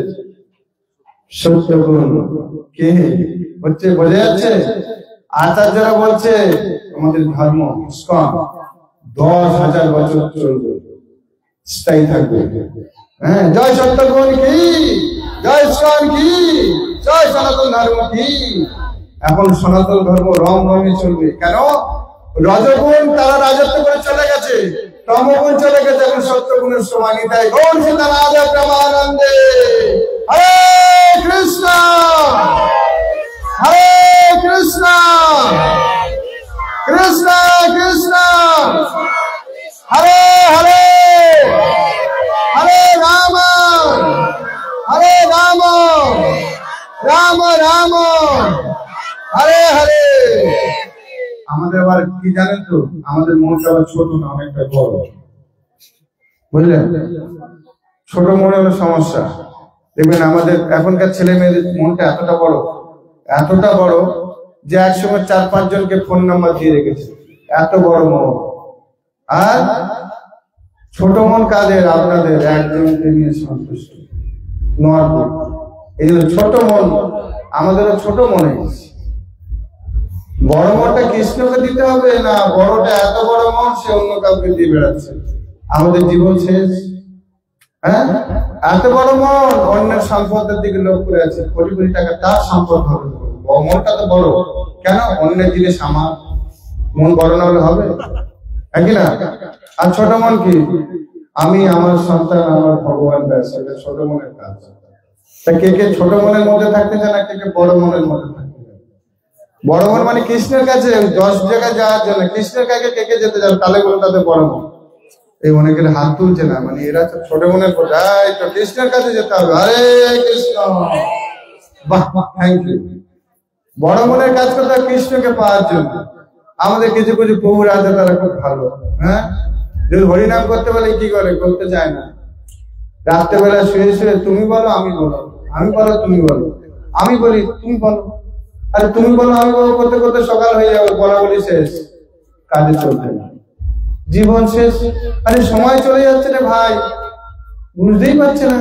সত্য গুণ। কে হচ্ছে বোঝা যাচ্ছে? আচার্যরা বলছে আমাদের ধর্ম ইসকন 10,000 বছর চলবে, স্থায়ী থাকবে। হ্যাঁ, জয় সত্য গুণ কি, জয় ইসকন কি, জয় সনাতন ধর্ম কি। এখন সনাতন ধর্ম রমরমে চলবে। কেন? রজগুণ তারা রাজত্ব করে চলে গেছে, তমগুণ চলে গেছে, এখন সত্য গুণের সময়। নিতাই গৌর সীতানাথ প্রেমানন্দে। হরে কৃষ্ণ, হরে কৃষ্ণ, কৃষ্ণ কৃষ্ণ হরে হরে, হরে রাম, হরে রাম, রাম রাম হরে হরে। আমাদের আবার কি জানেন তো, আমাদের মনটা আবার ছোট না, অনেকটা বড়, বুঝলেন। ছোট মনে হলো সমস্যা। দেখবেন আমাদের এখনকার ছেলে মেয়েদের মনটা এতটা বড় যে একসময় 4-5 জনকে ফোন নাম্বার দিয়ে রেখেছে, এত বড় মন। আর ছোট মন কাদের? আপনাদের একজনকে নিয়ে সন্তুষ্ট নয়। এই জন্য ছোট মন, আমাদেরও ছোট মনে। বড় মনটা কৃষ্ণকে দিতে হবে না, বড়টা এত বড় মন সে অন্য কাউকে দিয়ে বেড়াচ্ছে, আমাদের জীবন শেষ। হ্যাঁ, এত বড় মন অন্যের সম্পদের দিকে লোক করে আছে, কোটি কোটি টাকা তার সম্পদ হবে। মনটা তো বড়, কেন? অন্যের জিনিস আমার। মন বড় না হলে হবে? হ্যাঁ কিনা। আর ছোট মন কি? আমি, আমার সন্তান, আমার ভগবান, ব্যাস। এটা ছোট মনের কাজ। তা কে কে ছোট মনের মধ্যে থাকতে চান, কে কে বড় মনের মধ্যে থাকতে চান? বড় মন মানে কৃষ্ণের কাছে 10 জায়গায় যাওয়ার জন্য, কৃষ্ণের কাছে কে কে যেতে চান, তাহলে বলে তাদের বড় মন। এই অনেকের হাত তুলছে না, মানে এরা ছোট মনের বোঝায়, তো কৃষ্ণের কাছে যেতে হবে। হরে কৃষ্ণ, বাহ, থ্যাংক ইউ। বড় মনের কাজ করতে হবে কৃষ্ণকে পাওয়ার জন্য। আমাদের কিছু কিছু প্রভুরা আছে, তারা খুব ভালো। হ্যাঁ, যদি হরিনাম করতে বলে কি করে? করতে চায় না। রাত্রেবেলা শুয়ে শুয়ে তুমি বলো আমি বলো, আমি বলো তুমি বলো, আমি বলি তুমি বলো, আরে তুমি বলো আমি বলো করতে করতে সকাল হয়ে যাবে, বলা বলি শেষ, কাজে চলতে না। জীবন শেষ। আরে সময় চলে যাচ্ছে রে ভাই, বুঝতেই পারছে না।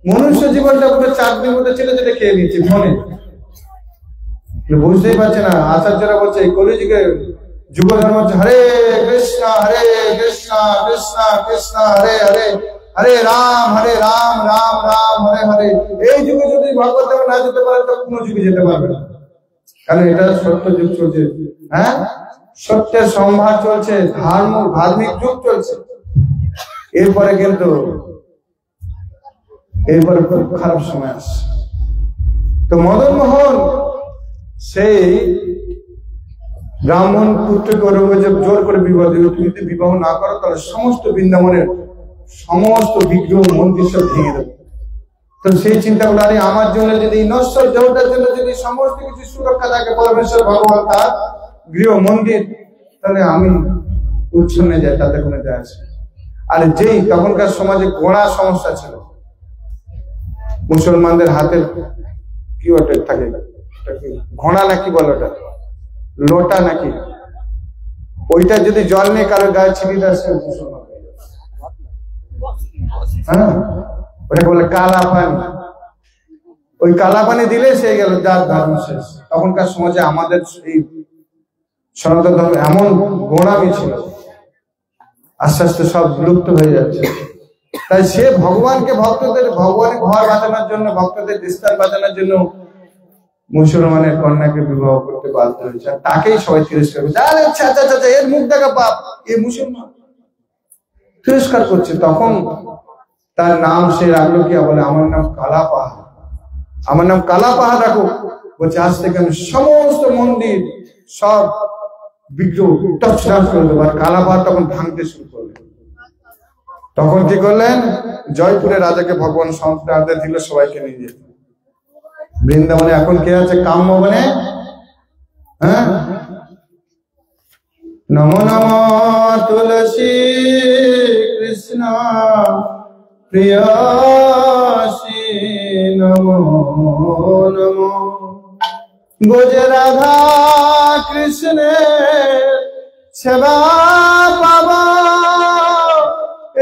মনুষ্য জীবনটা পুরো চাকরির মধ্যে ছেলে ছেলে খেয়ে নিচ্ছে মনে, বুঝতেই পারছে না। আচার্যরা বলছে এই কলিযুগে যুগ ধর্ম হচ্ছে হরে কৃষ্ণ কৃষ্ণ কৃষ্ণ হরে হরে, হরে রাম রাম রাম হরে হরে। এই যুগে যদি ভগবত দেব না যেতে পারে তো কোনো যুগে যেতে পারবে না, কারণ এটা সত্য যুগ চলছে। হ্যাঁ, সত্যের সম্ভার চলছে, ধার্মিক যুগ চলছে। এরপরে কিন্তু এরপরে খুব খারাপ সময় আসছে। তো মদন মোহন সেই ব্রাহ্মণ পুত্রকে জোর করে বিবাহ দিল, তুমি যদি বিবাহ না করো তাহলে সমস্ত বৃন্দাবনের সমস্ত বিগ্রহ মন্দির সব ভেঙে দেবে। তো সেই চিন্তা করলো, আরে আমার জন্য যদি নশ্বর দেহটার জন্য যদি সমস্ত কিছু সুরক্ষা থাকে পরমেশ্বর ভগবান তার গৃহ মন্দির, তাহলে আমি উচ্ছন্নে যাই, তাতে কোনো যায় আসে। আর যেই তখনকার সমাজে গোড়া সমস্যা ছিল, মুসলমানদের হাতের কি ওটা থাকে, ঘোড়া নাকি বলে ওটা, লোটা নাকি, ওইটা যদি জল নিয়ে কারো গায়ে ছিটিয়ে দেয় সে মুসলমান হয়ে যাবে। হ্যাঁ, ওটাকে বলে কালা পানি। ওই কালা পানি দিলে সে গেল যার ধর্ম শেষ। তখনকার সমাজে আমাদের এই সনাতন ধর্ম এমন গোড়ামি ছিল, আস্তে আস্তে সব বিলুপ্ত হয়ে যাচ্ছে। তাই সে ভগবানকে ভক্তদের ভগবানের ঘর বাঁচানোর জন্য, ভক্তদের দৃষ্টান বাঁচানোর জন্য মুসলমানের কন্যাকে বিবাহ করতে বাধ্য হয়েছে। তাকেই সবাই তিরস্কার করছে, আরে আচ্ছা আচ্ছা আচ্ছা এর মুখ দেখা পাপ, এ মুসলমান, তিরস্কার করছে। তখন তার নাম সে রাখলো কি, বলে আমার নাম কালা পাহাড়, আমার নাম কালা পাহাড় রাখো। বলছে আজ থেকে আমি সমস্ত মন্দির সব বিগ্রহ টচটাচ করে দেবো। আর কালা পাহাড় তখন ভাঙতে শুরু করলেন। তখন কি করলেন, জয়পুরের রাজাকে ভগবান সংস্কার দিল, সবাইকে নিয়ে যেত বৃন্দাবনে। এখন কে আছে কাম্যবনে? হ্যাঁ, নমো নমো তুলসী কৃষ্ণ প্রিয়সী নমো নমো। বোঝে রাধা কৃষ্ণের সেবা পাবা,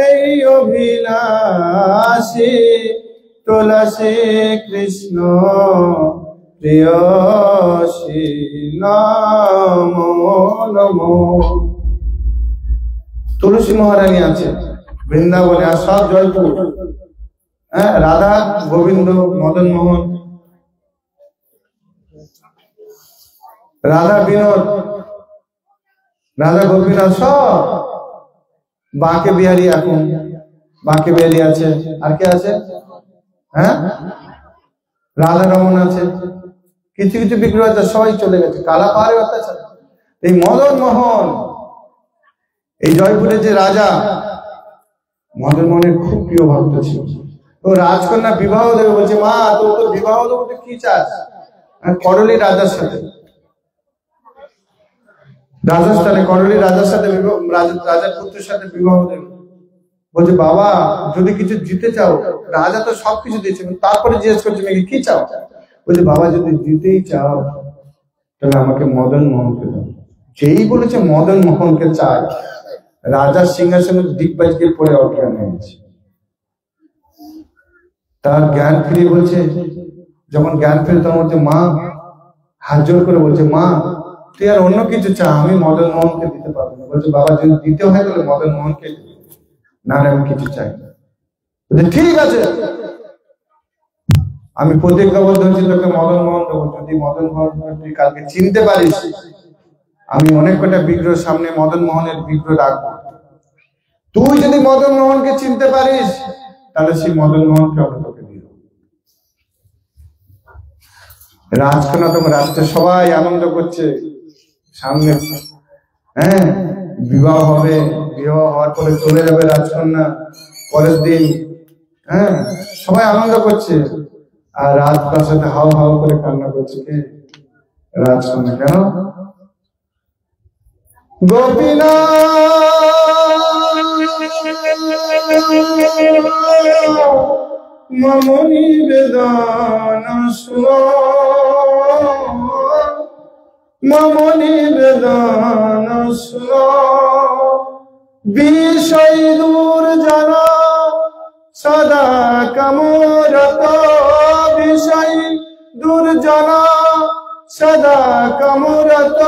এই অভিলাষী তুলসী কৃষ্ণ প্রিয়সী নমো নমো। তুলসী মহারানী আছে বৃন্দাবনে, আর সব জয়পুর। হ্যাঁ, রাধা গোবিন্দ মদন মোহন, রাধা বিনোদ, রাধা গোপীনাথ সব, বাঁকে বিহারী, এখন বাঁকে বিহারী আছে। আর কে আছে? হ্যাঁ, রাধা রমন আছে, কিছু কিছু বিগ্রহ আছে, সবাই চলে গেছে। কালা পাহাড়ে অত্যাচার। এই মদন মোহন, এই জয়পুরের যে রাজা, মদন মোহনের খুব প্রিয় ভক্ত ছিল। তো রাজকন্যা বিবাহ দেবে, বলছে মা তো বিবাহ দেবো, তো কি চাস? করলি রাজার সাথে, রাজস্থানে করলি রাজার সাথে রাজার পুত্রের সাথে বিবাহ দেবে। বলছে বাবা যদি কিছু জিতে চাও, রাজা তো সবকিছু দিয়েছে, তারপরে জিজ্ঞেস করছে নাকি কি চাও? বলছে বাবা যদি জিতেই চাও তাহলে আমাকে মদন মোহনকে দাও। যেই বলেছে মদন মোহনকে চাই, রাজার সিংহাসনের দিগ্বাজকে পড়ে অজ্ঞান হয়েছে। তার জ্ঞান ফিরে বলছে, যখন জ্ঞান ফিরে তখন বলছে মা, হাত জোর করে বলছে মা তুই আর অন্য কিছু চা, আমি মদন মোহনকে দিতে পারবো না। বলছে বাবা যদি দিতে হয় তাহলে মদন মোহনকে, না আমি কিছু চাই না। ঠিক আছে, আমি প্রতিজ্ঞাবদ্ধ হচ্ছি তোকে মদন মোহন দেবো, যদি মদন মোহন তুই কালকে চিনতে পারিস, আমি অনেক কটা বিগ্রহ সামনে মদন মোহনের বিগ্রহ রাখবো। তুই যদি মদন মোহনকে চিনতে পারিস তাহলে সেই মদন মোহনকে আমরা তোকে দিয়ে দেবো। রাজকন্যা তখন রাষ্ট্রে সবাই আনন্দ করছে, সামনে হ্যাঁ বিবাহ হবে, বিবাহ হওয়ার পরে চলে যাবে রাজকন্যা পরের দিন। হ্যাঁ, সবাই আনন্দ করছে, আর রাজপ্রাসাদে হাও হাও করে কান্না করছে। কে? রাজকন্যা। কেন? গোপীনাথ মম নিবেদন শুনো, মম নিবেদন শুনো, বিষয় দুর্জন সদা কামরত, বিষয় দুর্জন সদা কামরত,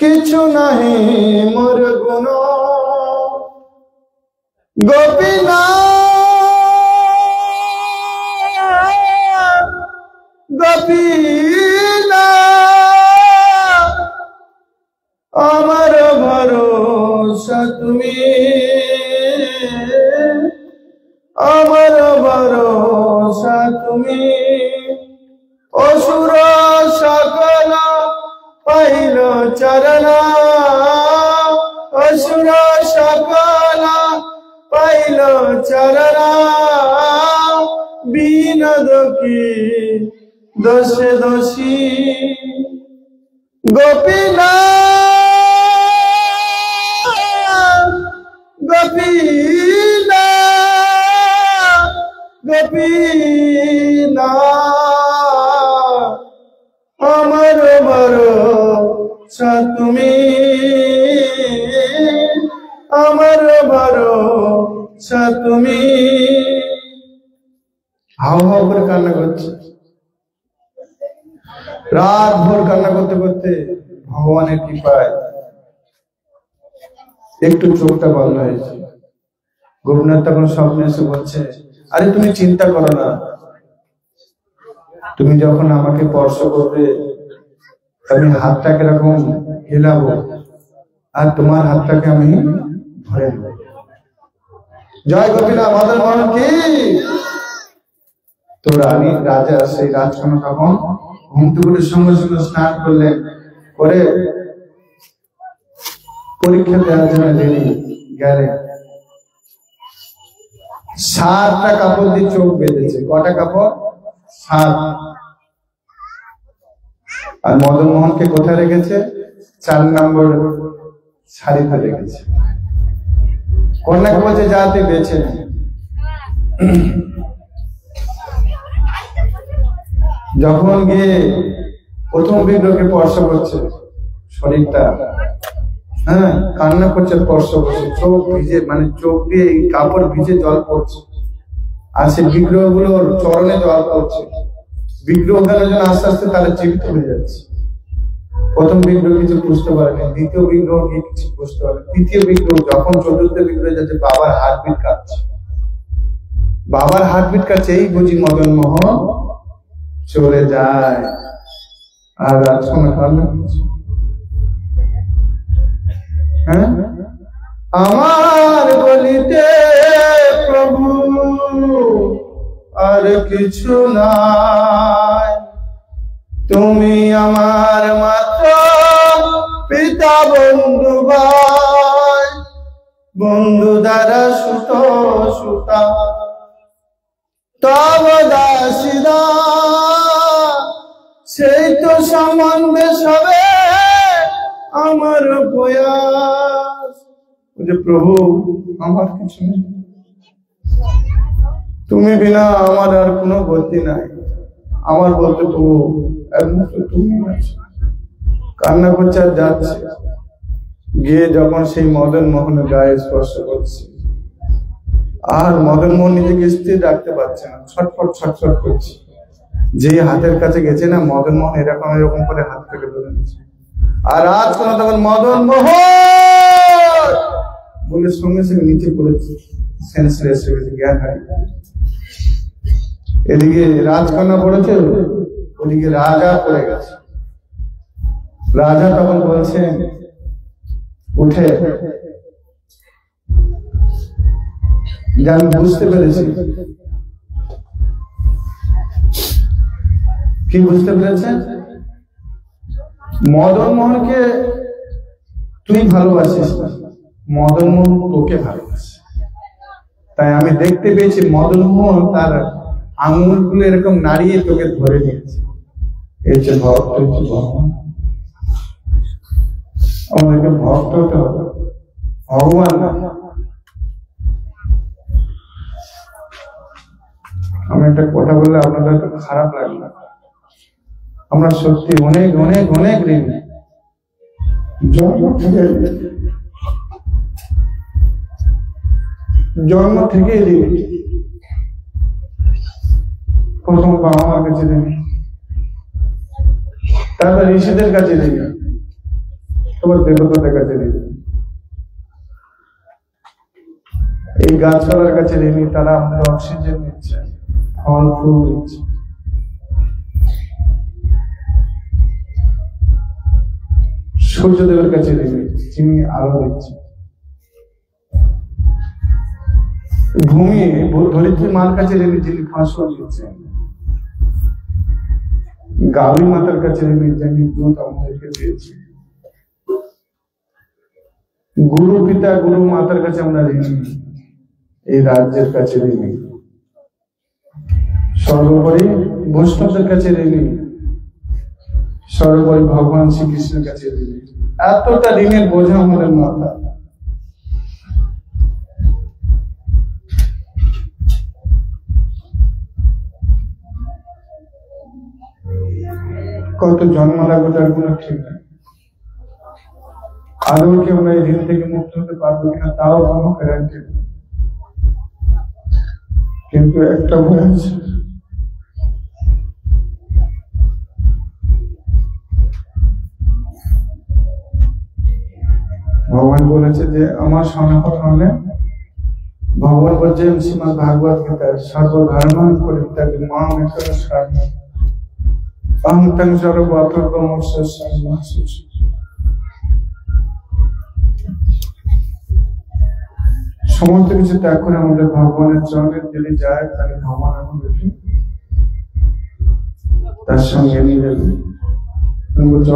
কিছু নাহি মোর গুণ গোপীনাথ গোপীনাথ আমার ভরসা তুমি, আমার ভরসা তুমি। অসুর সকল পাইল চরণ, অসুর সকল পাইল চরণ, বিনোদ কি দোষে দোষী গোপীনাথ গোপীনাথ গোপীনাথ আমার ভরসা তুমি, আমার ভরসা তুমি। হাও হাও করে কান্না করছে, রাত ভোর কান্না করতে করতে ভগবানের কৃপায় একটু চোখটা বন্ধ হয়েছে। গোপীনাথ তখন স্বপ্নে এসে বলছে, আরে তুমি চিন্তা করো না, তুমি যখন আমাকে স্পর্শ করবে আমি হাতটাকে এরকম হেলাবো আর তোমার হাতটাকে আমি ধরে নেব। জয় গোপীনাথ, মদন মোহন কি। তো রানী রাজা সেই রাজকন্যা তখন ঘুম থেকে সঙ্গে সঙ্গে স্নান করলেন, করে পরীক্ষা দেওয়ার জন্য তিনি গেলেন। 7টা কাপড় দিয়ে চোখ বেঁধেছে। কটা কাপড়? 7। আর মদন মোহনকে কোথায় রেখেছে? 4 নম্বর সারিতে রেখেছে। কন্যাকে বলছে যা তুই বেঁচে নে। যখন গিয়ে প্রথম বিগ্রহকে স্পর্শ করছে, শরীরটা কান্না করছে, স্পর্শ করছে, চোখ ভিজে, মানে চোখ দিয়ে কাপড় ভিজে জল পড়ছে, আর সেই বিগ্রহ গুলোর চরণে জল পড়ছে। বিগ্রহ গেল যেন আস্তে আস্তে তারা জীবিত হয়ে যাচ্ছে। প্রথম বিগ্রহ কিছু বুঝতে পারেনি, দ্বিতীয় বিগ্রহ গিয়ে কিছু বুঝতে পারে, তৃতীয় বিগ্রহ, যখন চতুর্থ বিগ্রহ যাচ্ছে বাবার হার্টবিট কাটছে, বাবার হার্টবিট কাটছে, এই বুঝি মদন মোহন চলে যায়। আর রাজকন্যা কান্না করছে। আমার বলিতে প্রভু আর কিছু নাই, তুমি আমার মাত্র পিতা, বন্ধু ভাই, বন্ধু দ্বারা সুত সুতা, তব দাসিদা সেই তো সম্বন্ধে সবে আমার প্রয়াস। প্রভু আমার কিছু নেই, তুমি বিনা আমার আর কোনো গতি নাই, আমার বলতে প্রভু একমাত্র তুমি আছো। কান্না করছে আর যাচ্ছে। গিয়ে যখন সেই মদন মোহনের গায়ে স্পর্শ করছে, আর মদন মোহন নিজেকে স্থির রাখতে পারছে না, ছটফট ছটফট করছে। যে হাতের কাছে গেছে না, মদন মোহন এরকম এরকম করে হাত থেকে ধরে নিচ্ছে। আর আজ কোন তখন মদন মোহন বলে সঙ্গে সঙ্গে নিচে পড়েছে, সেন্সলেস হয়ে গেছে, জ্ঞান হারিয়ে। এদিকে রাজকন্যা পড়েছে, ওদিকে রাজা পড়ে গেছে। রাজা তখন বলছেন, উঠে আমি বুঝতে পেরেছি। কি বুঝতে পেরেছেন? মদন মোহনকে তুই ভালোবাসিস না, মদন মোহন তোকে ভালোবাসে। তাই আমি দেখতে পেয়েছি মদন মোহন তার আঙুলগুলো এরকম নাড়িয়ে তোকে ধরে নিয়েছে। এই যে ভক্ত, আমাদেরকে ভক্ত হতে হবে, ভগবান না। আমি একটা কথা বললে আপনাদের তো খারাপ লাগবে, আমরা সত্যি অনেক অনেক অনেক ঋণ। জন্ম থেকেই ঋণী। প্রথম বাবা মার কাছে ঋণী, তারপর ঋষিদের কাছে ঋণী, তোমার দেবতাদের কাছে ঋণী, এই গাছপালার কাছে ঋণী, তারা আমাদের অক্সিজেন নিচ্ছে, ফল ফুল দিচ্ছে। সূর্যদেবের কাছে ঋণী, যিনি আলো দিচ্ছে। ভূমি ধরিত্রী মার কাছে ঋণী, যিনি ফসল দিচ্ছেন। গাভী মাতার কাছে ঋণী, যিনি দুধ আমাদেরকে দিয়েছে। গুরু পিতা গুরু মাতার কাছে আমরা ঋণী, এই রাজ্যের কাছে ঋণী। সর্বোপরি বৈষ্ণবদের কাছে ঋণী, সর্বোপরি ভগবান শ্রীকৃষ্ণের কাছে ঋণী। এতটা ঋণের বোঝা আমাদের মাথা। কত জন্ম লাগবে তার কোনো ঠিক নেই। আদৌ কি আমরা এই ঋণ থেকে মুক্ত হতে পারবো কিনা তাও কোনো গ্যারান্টি নেই। কিন্তু একটা ভয় আছে, ভগবান বলেছে যে আমার সনাতন হলে, ভগবান বলছে শ্রীমদ ভাগবত গীতায়, সর্বধর্মান পরিত্যাগী মাম একং শরণম অহং ত্বং সর্বপাপমোক্ষং সন্ন্যাসী। সমস্ত কিছু ত্যাগ করে আমাদের ভগবানের চরণে যদি যায়, তাহলে ভগবান আমাদেরকে তার সঙ্গে নিয়ে যাবে।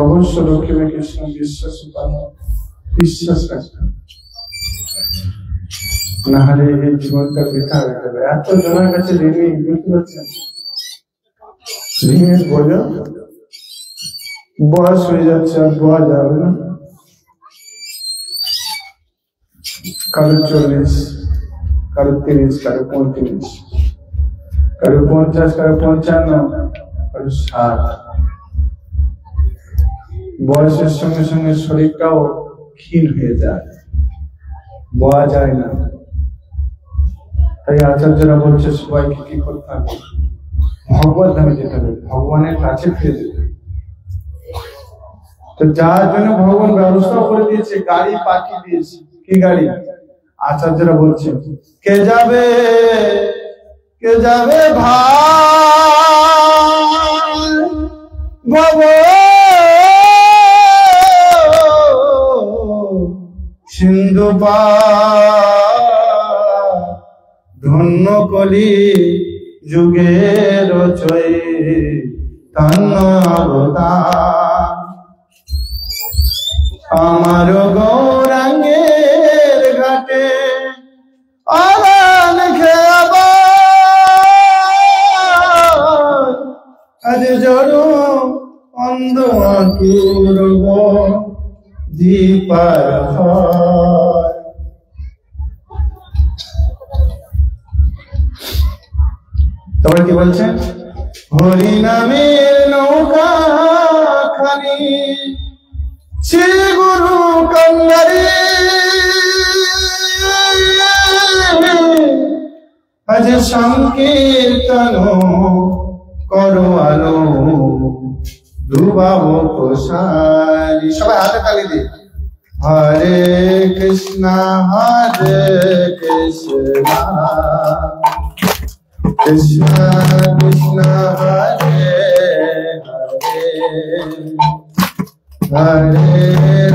অবশ্য লক্ষ্মী কৃষ্ণ বিশ্বাস রাখতে, না হলে এই জীবনটা বৃথা হয়ে যাবে। এত জনের কাছে ঋণী, বুঝতে পারছেন? ঋণের বোঝা, বয়স হয়ে যাচ্ছে, আর বোয়া যাবে না। কারো 40, কারো 30, কারো 35, কারো 50, কারো 55, কারো 60। বয়সের সঙ্গে সঙ্গে শরীরটাও ক্ষীণ হয়ে যায়, বোয়া যায় না। তাই আচার্যরা বলছে সবাইকে কি করতে হবে? ভগবত ধামে যেতে হবে, ভগবানের কাছে ফিরে যেতে হবে। তো যার জন্য ভগবান ব্যবস্থা করে দিয়েছে, গাড়ি পাঠিয়ে দিয়েছে। কি গাড়ি? আচার্যরা বলছে কে যাবে, কে যাবে ভাই ভব সিন্ধু পার, ধন্য কলি যুগের চৈতন্য অবতার। আমার গৌরাঙ্গের ঘাটে আরান খেয়াবা, আজ জড়ো অন্ধ আকুরব দীপার হয়। তোমরা কি বলছেন? হরি নামের নৌকা খানি শ্রী গুরু কঙ্গারি, আজ সংকীর্তন করো আলো ডুবাবো প্রসারী। সবাই হাতে তালি দিই। হরে কৃষ্ণ হরে কৃষ্ণ কৃষ্ণ কৃষ্ণ হরে হরে, হরে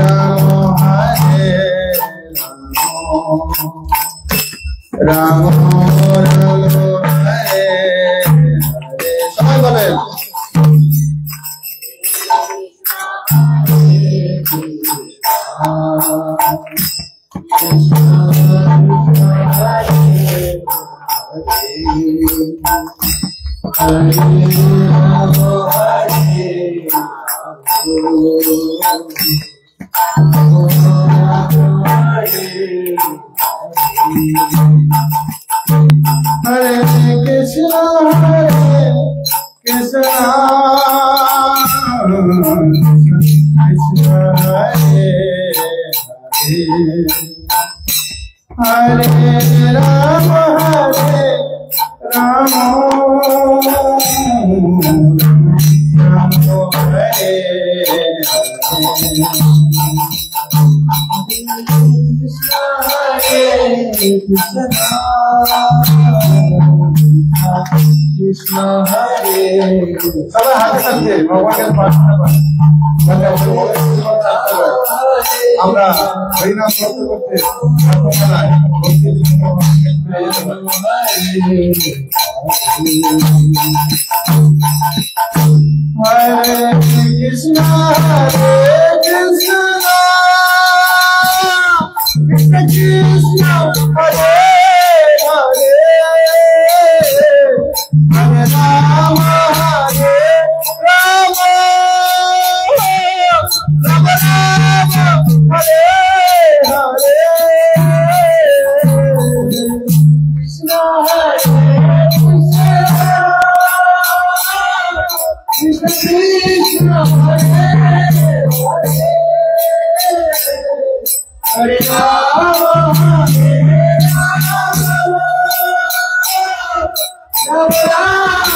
রাম হরে রাম, রাম রাম হরে হরে। সবাই বলেন হরে কৃষ্ণ হরে কৃষ্ণ কৃষ্ণ হরে হরে, हरे राम हरे राम राम हरे कृष्ण हरे सब हाथ करते भगवान के प्रार्थना कर আমরা এই নাম করতে করতে হরে কৃষ্ণ হরে কৃষ্ণ কৃষ্ণ কৃষ্ণ হরে হরে হরে রাম হরে রাম রাম রাম हरे हरे कृष्ण हरे कृष्ण कृष्ण हरे हरे राम हरे राम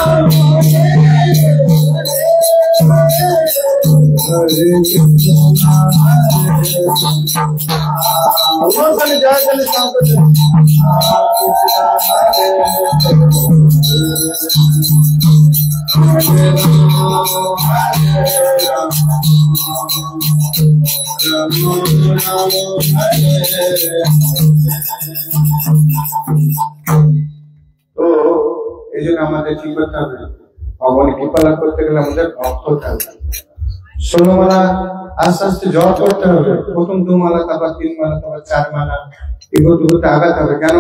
राम हरे हरे जय जय शाम को তো এই জন্য আমাদের ঠিক করতে হবে ভগবানের কৃপা লাভ করতে গেলে আমাদের ভক্ত থাকবে ষোলমালা আস্তে আস্তে জপ করতে হবে প্রথম 2 মালা তারপর 3 মালা তারপর 4 মালা এগোতে আগাতে হবে কেন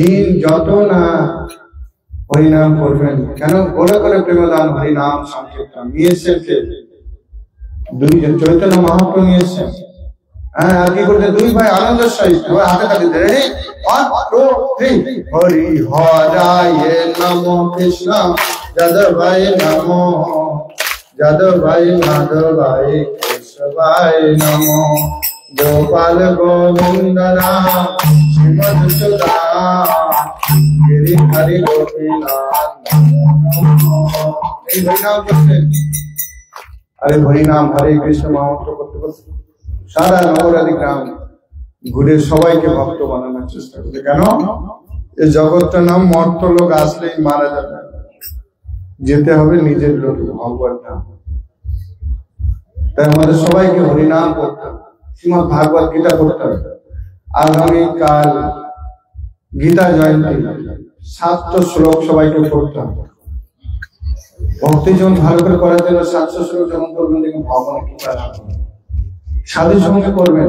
ঋণ যত না হরিনাম করবেন কেন করে করে প্রেমদান হরিনাম সংকীর্তন নিয়েছেন কে দুইজন চৈতন্য মহাপ্রভু নিয়েছেন হ্যাঁ আর কি করতে দুই ভাই আনন্দ সহিত হাতে কাটে রেডি 1 2 3 হরি হরায় নমো কৃষ্ণ যাদবায় নমো যাদবায় মাধবায় কেশবায় নমো গোপাল গোবিন্দ নাম শ্রীমদ সুধা গিরি হরি গোপীনাথ এই হরিনাম করছেন আরে হরিনাম হরে কৃষ্ণ মহামন্ত্র করতে করতে সারা নগরাদি গ্রাম ঘুরে সবাইকে ভক্ত বানানোর চেষ্টা করছে কেন এই জগৎটার নাম মর্ত লোক আসলেই মারা যাবে যেতে হবে নিজের লোক ভগবত নাম তাই আমাদের সবাইকে হরিনাম করতে হবে শ্রীমদ ভাগবত গীতা পড়তে হবে আগামীকাল গীতা জয়ন্তী 700 শ্লোক সবাইকে পড়তে হবে ভক্তি জীবন ভালো করে করার জন্য 700 শ্লোক যখন করবেন দেখুন ভগবানের কৃপা লাভ হবে সাধু সঙ্গে করবেন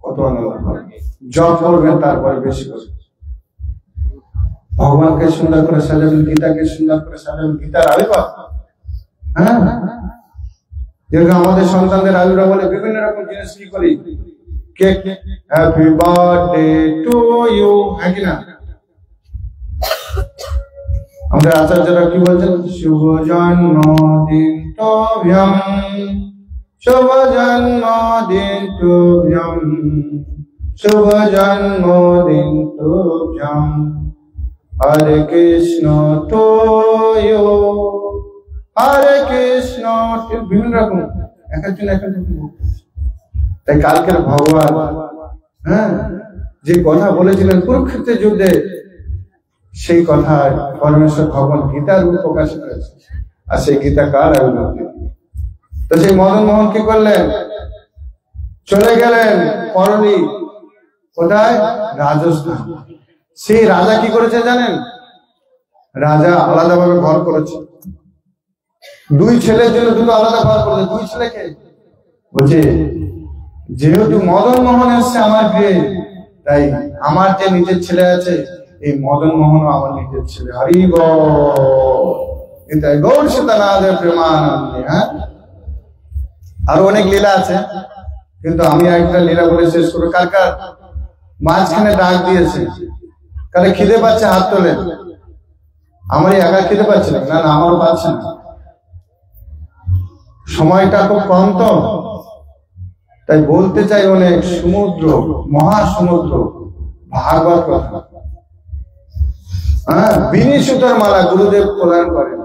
কত আনন্দ হবে জপ করবেন তারপরে বেশি করে ভগবানকে সুন্দর করে সাজাবেন গীতাকে সুন্দর করে সাজাবেন গীতার আবির্ভাব হ্যাঁ যেরকম আমাদের সন্তানদের আবির্ভাব বলে বিভিন্ন রকম জিনিস কি করি cake happy birthday to you হ্যাঁ কিনা আমাদের আচার্যরা কি বলছেন শুভ জন্মদিন তোভ্যম শুভ জন্মদিন তোভ্যম শুভ জন্মদিন তোভ্যম হরে কৃষ্ণ টু ইউ হরে কৃষ্ণ বিভিন্ন রকম এক একজন এক একজন তাই কালকের ভগবান হ্যাঁ যে কথা বলেছিলেন কুরুক্ষেত্রের যুদ্ধে সেই কথা পরমেশ্বর ভগবান গীতার রূপ প্রকাশ করেছে আর সেই গীতা কার আবির্ভাব তো সেই মদন মোহন কি করলেন চলে গেলেন পরলি কোথায় রাজস্থান সেই রাজা কি করেছে জানেন রাজা আলাদাভাবে ঘর করেছে দুই ছেলের জন্য দুটো আলাদা ঘর করেছে দুই ছেলেকে বলছে যেহেতু মদন মোহন এসছে আমার বিয়ে তাই আমার যে নিজের ছেলে আছে এই মদন মোহন আমার নিজের ছেলে হরি বল গৌর সীতানাথের প্রেমানন্দে হ্যাঁ আরো অনেক লীলা আছে কিন্তু আমি একটা লীলা বলে শেষ করে কার মাঝখানে ডাক দিয়েছে কারে খিদে পাচ্ছে হাত তোলে আমারই একা খিদে পাচ্ছে না না আমারও পাচ্ছে না সময়টা খুব কম তো তাই বলতে চাই অনেক সমুদ্র মহাসমুদ্র ভাগবত কথা। হ্যাঁ, বিনি সুতার মালা গুরুদেব প্রদান করেন।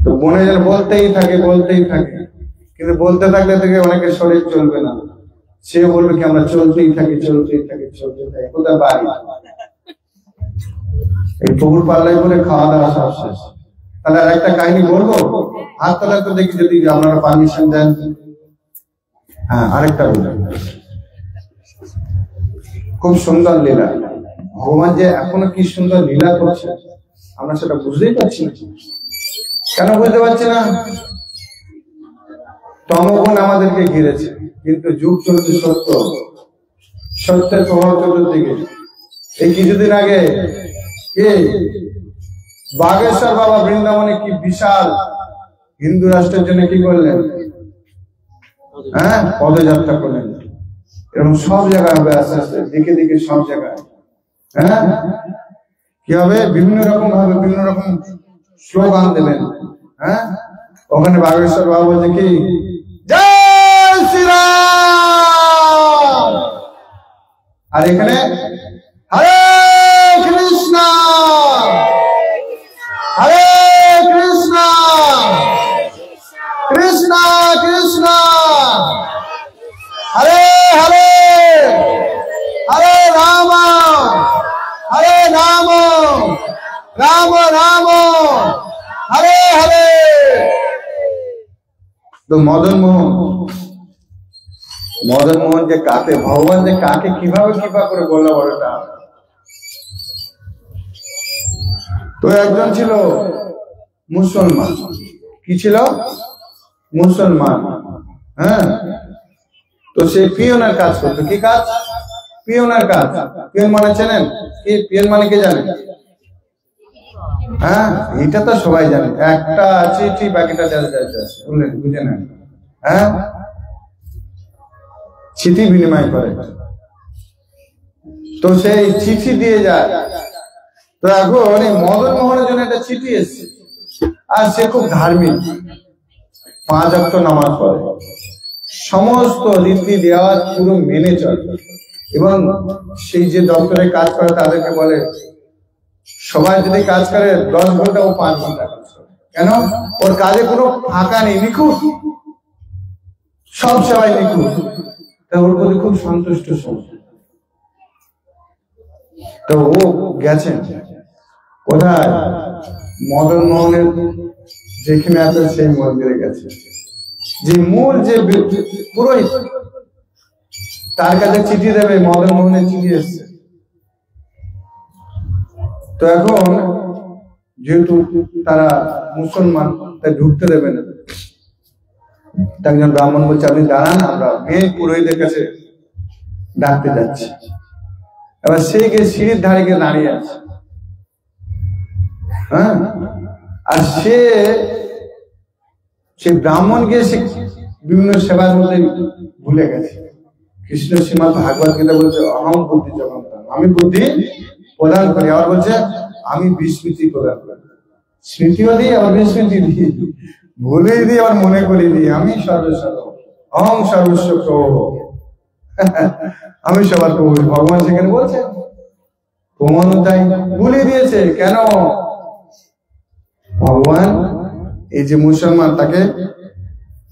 তো মনে যেন বলতেই থাকে কিন্তু বলতে থাকলে থেকে অনেকের শরীর চলবে না, সে বলবে কি আমরা চলতেই থাকি। কোথায় বাড়ি? এই পুকুর পাল্লাই বলে খাওয়া দাওয়া সব শেষ। তাহলে আর একটা কাহিনী বলবো, হাত তোলা তো দেখি যদি আপনারা পারমিশন দেন। হ্যাঁ, আরেকটা বলি, খুব সুন্দর লীলা। ভগবান যে এখনো কি সুন্দর লীলা করছে আমরা সেটা বুঝতেই পারছি না। কেন বুঝতে পারছি না? তমগুণ আমাদেরকে ঘিরেছে, কিন্তু যুগ চলছে সত্য, সত্যের প্রভাব চতুর্দিকে। এই কিছুদিন আগে কে বাগেশ্বর বাবা বৃন্দাবনে কি বিশাল হিন্দু রাষ্ট্রের জন্য কি করলেন? হ্যাঁ, পদযাত্রা করলেন। এরকম সব জায়গায় হবে আস্তে আস্তে, দিকে দিকে সব জায়গায়। হ্যাঁ, কি হবে? বিভিন্ন রকম ভাবে বিভিন্ন রকম স্লোগান দেবেন। হ্যাঁ, ওখানে বাগেশ্বর বাবা বলছে কি, জয় শ্রীরাম, আর এখানে হরে কৃষ্ণ হরে কৃষ্ণ কৃষ্ণ কৃষ্ণ হরে হরে হরে রাম রাম রাম হরে হরে। তো মদন মোহন যে কাকে, ভগবান যে কাকে কিভাবে কৃপা করে বললো বড়টা। তো একজন ছিল মুসলমান, কি ছিল? মুসলমান। হ্যাঁ, তো সে পিয়নের কাজ করতো। কি কাজ? পিয়নের কাজ। পিয়ন মানে চেনেন? কি পিয়ন মানে কে জানেন? হ্যাঁ, এটা তো সবাই জানে, একটা চিঠি বাকিটা বুঝে নেন। হ্যাঁ, চিঠি বিনিময় করে। তো সেই চিঠি দিয়ে যায়। তো এখন এই মদন মোহনের জন্য একটা চিঠি এসছে, আর সে খুব ধার্মিক, 5 ওয়াক্ত নামাজ পড়ে, সমস্ত রীতি রেওয়াজ পুরো মেনে চলে, এবং সেই যে দপ্তরে কাজ করে তাদেরকে বলে সবাই যদি কাজ করে 10 ঘন্টা ও 5 ঘন্টা কাজ করে। কেন? ওর কাজে কোনো ফাঁকা নেই, নিখুঁত, সব সবাই নিখুঁত। তা ওর প্রতি খুব সন্তুষ্ট সব। তো ও গেছেন কোথায়? মদন মোহনের যেখানে আছে সেই মন্দিরে গেছে। যে মূল যে পুরোহিত, তার কাছে চিঠি দেবে, মদন মোহনের চিঠি এসছে। তো এখন যেহেতু তারা মুসলমান, তাই ঢুকতে দেবে না। একজন ব্রাহ্মণ বলছে, আপনি দাঁড়ান, আমরা মেয়ে পুরোহিতের কাছে ডাকতে যাচ্ছি। এবার সে গিয়ে সিঁড়ির ধারে গিয়ে দাঁড়িয়ে আছে। হ্যাঁ, আর সে ব্রাহ্মণ গিয়ে সে বিভিন্ন সেবার মধ্যে ভুলে গেছে। কৃষ্ণ শ্রীমদ ভাগবত গীতা বলছে, অহম বুদ্ধি জগৎ, আমি বুদ্ধি প্রদান করি। আবার বলছে আমি বিস্মৃতি প্রদান করি। স্মৃতিও দিই, আবার বিস্মৃতি দিই, ভুলে দিই, আবার মনে করি দিই। আমি সর্বসর্ব, অহং সর্বস্ব প্রভু, আমি সবার প্রভু। ভগবান সেখানে বলছে, প্রমাণ তাই ভুলে দিয়েছে। কেন? ভগবান এই যে মুসলমান, তাকে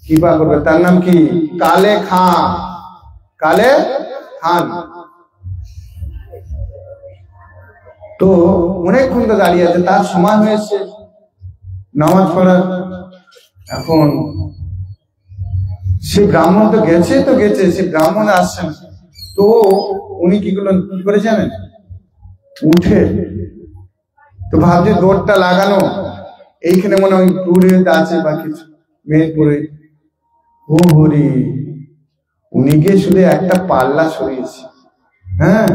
কৃপা করবে। তার নাম কি? কালে খান। কালে খান। তো অনেকক্ষণ তো দাঁড়িয়ে আছে, তার সময় হয়েছে নামাজ পড়ার। এখন সে ব্রাহ্মণ তো গেছে, সে ব্রাহ্মণ আসছেন। তো উনি কি করে জানেন? উঠে তো ভাবছে দৌড়টা লাগানো, এইখানে মনে হয় পুরোহিত আছে বা কিছু, মেয়ে পুরোহিত। ও হরি, উনি গিয়ে শুধু একটা পাল্লা সরিয়েছে। হ্যাঁ,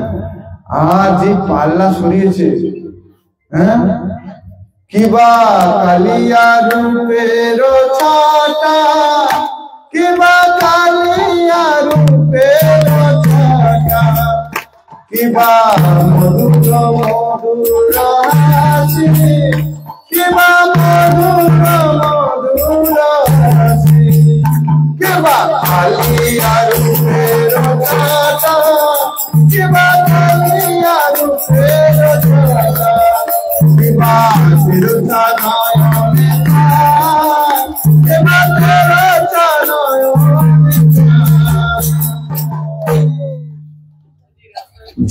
আর যে পাল্লা সরিয়েছে, হ্যাঁ, কিবা কালিয়া রূপের ছাটা, কিবা কালিয়া রূপের ছাটা, কিবা মধুর মধুর হাসি, কিবা মধুর মধুর হাসি, কিবা কালিয়া রূপের ছাটা, কিবা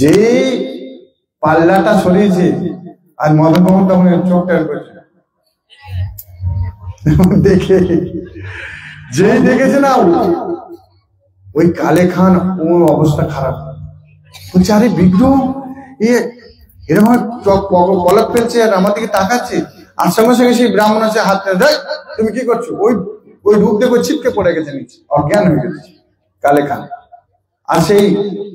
যে পাল্লাটা সরিয়েছে আর মদন মোহন তখন চোখটা করছে দেখে, যেই দেখেছে না ওই কালে খান, ওর অবস্থা খারাপ। বলছে আরে বিগ্রহ এরকম পলক ফেলছে আর আমার দিকে তাকাচ্ছে, আর সঙ্গে সঙ্গে সেই ব্রাহ্মণ আছে হাত দেয়, তুমি কি করছো? ওই রূপ দেখে ছিটকে পড়ে গেছে নিচে, অজ্ঞান হয়ে গেছে কালে খান। আর সেই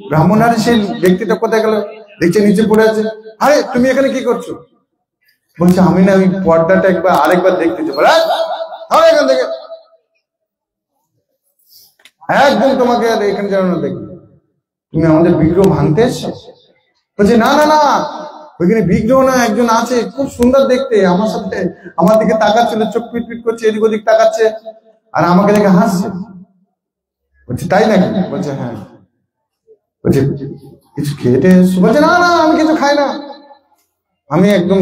ব্রাহ্মণ আর সেই ব্যক্তিটা কোথায় গেল? দেখছে নিচে পড়ে আছে। আরে তুমি এখানে কি করছো? বলছে আমি না ওই পর্দাটা আরেকবার দেখতে চাই। এখান থেকে একদম তোমাকে আর এখানে যেন না দেখি, তুমি আমাদের বিগ্রহ ভাঙতে এসছো? বলছে না না না, ওইখানে বিগ্রহ না, একজন আছে খুব সুন্দর দেখতে, আমার সাথে আমার দিকে তাকাচ্ছিল, চোখ পিট পিট করছে, এদিক ওদিক তাকাচ্ছে আর আমাকে দেখে হাসছে। বলছে তাই নাকি? বলছে হ্যাঁ। বলছে কিছু খেতে এসছো? বলছে না না আমি কিছু খাই না, আমি একদম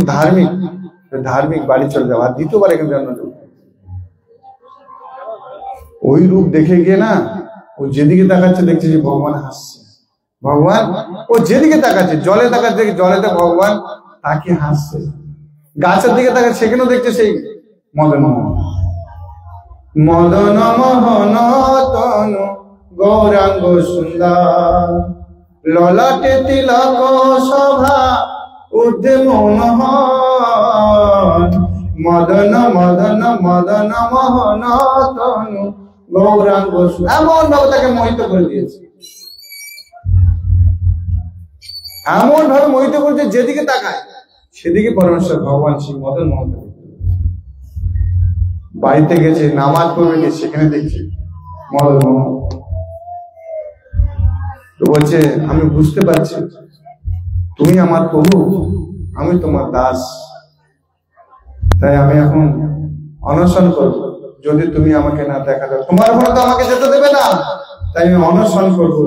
ধার্মিক, বাড়ি চলে যাবো, আর দ্বিতীয়বার এখানে যেন। ওই রূপ দেখে গিয়ে না, ও যেদিকে তাকাচ্ছে দেখছে যে ভগবান হাসছে। ভগবান ও যেদিকে তাকাচ্ছে, জলে তাকাচ্ছে, জলেতে ভগবান তাকে হাসছে। গাছের দিকে তাকাচ্ছে, সেখানেও দেখছে সেই মদন মোহন। মদন মোহন তনু গৌরাঙ্গ সুন্দর, ললাটে তিলক শোভা ঊর্ধ্বে মোহন। মদন মদন মদন মোহন তনু গৌরাঙ্গ, এমন ভাবে তাকে মোহিত করে দিয়েছে, এমন ভাবে মোহিত করছে যেদিকে তাকায় সেদিকে পরমেশ্বর ভগবান শ্রী মদন মোহন। বাড়িতে গেছে নামাজ পড়বে, সেখানে দেখছি মদন মোহন। তো বলছে আমি বুঝতে পারছি তুমি আমার প্রভু, আমি তোমার দাস, তাই আমি এখন অনশন করব। যদি তুমি আমাকে না দেখা দাও, তোমার ঘরে তো আমাকে যেতে দেবে না, তাই আমি অনশন করব।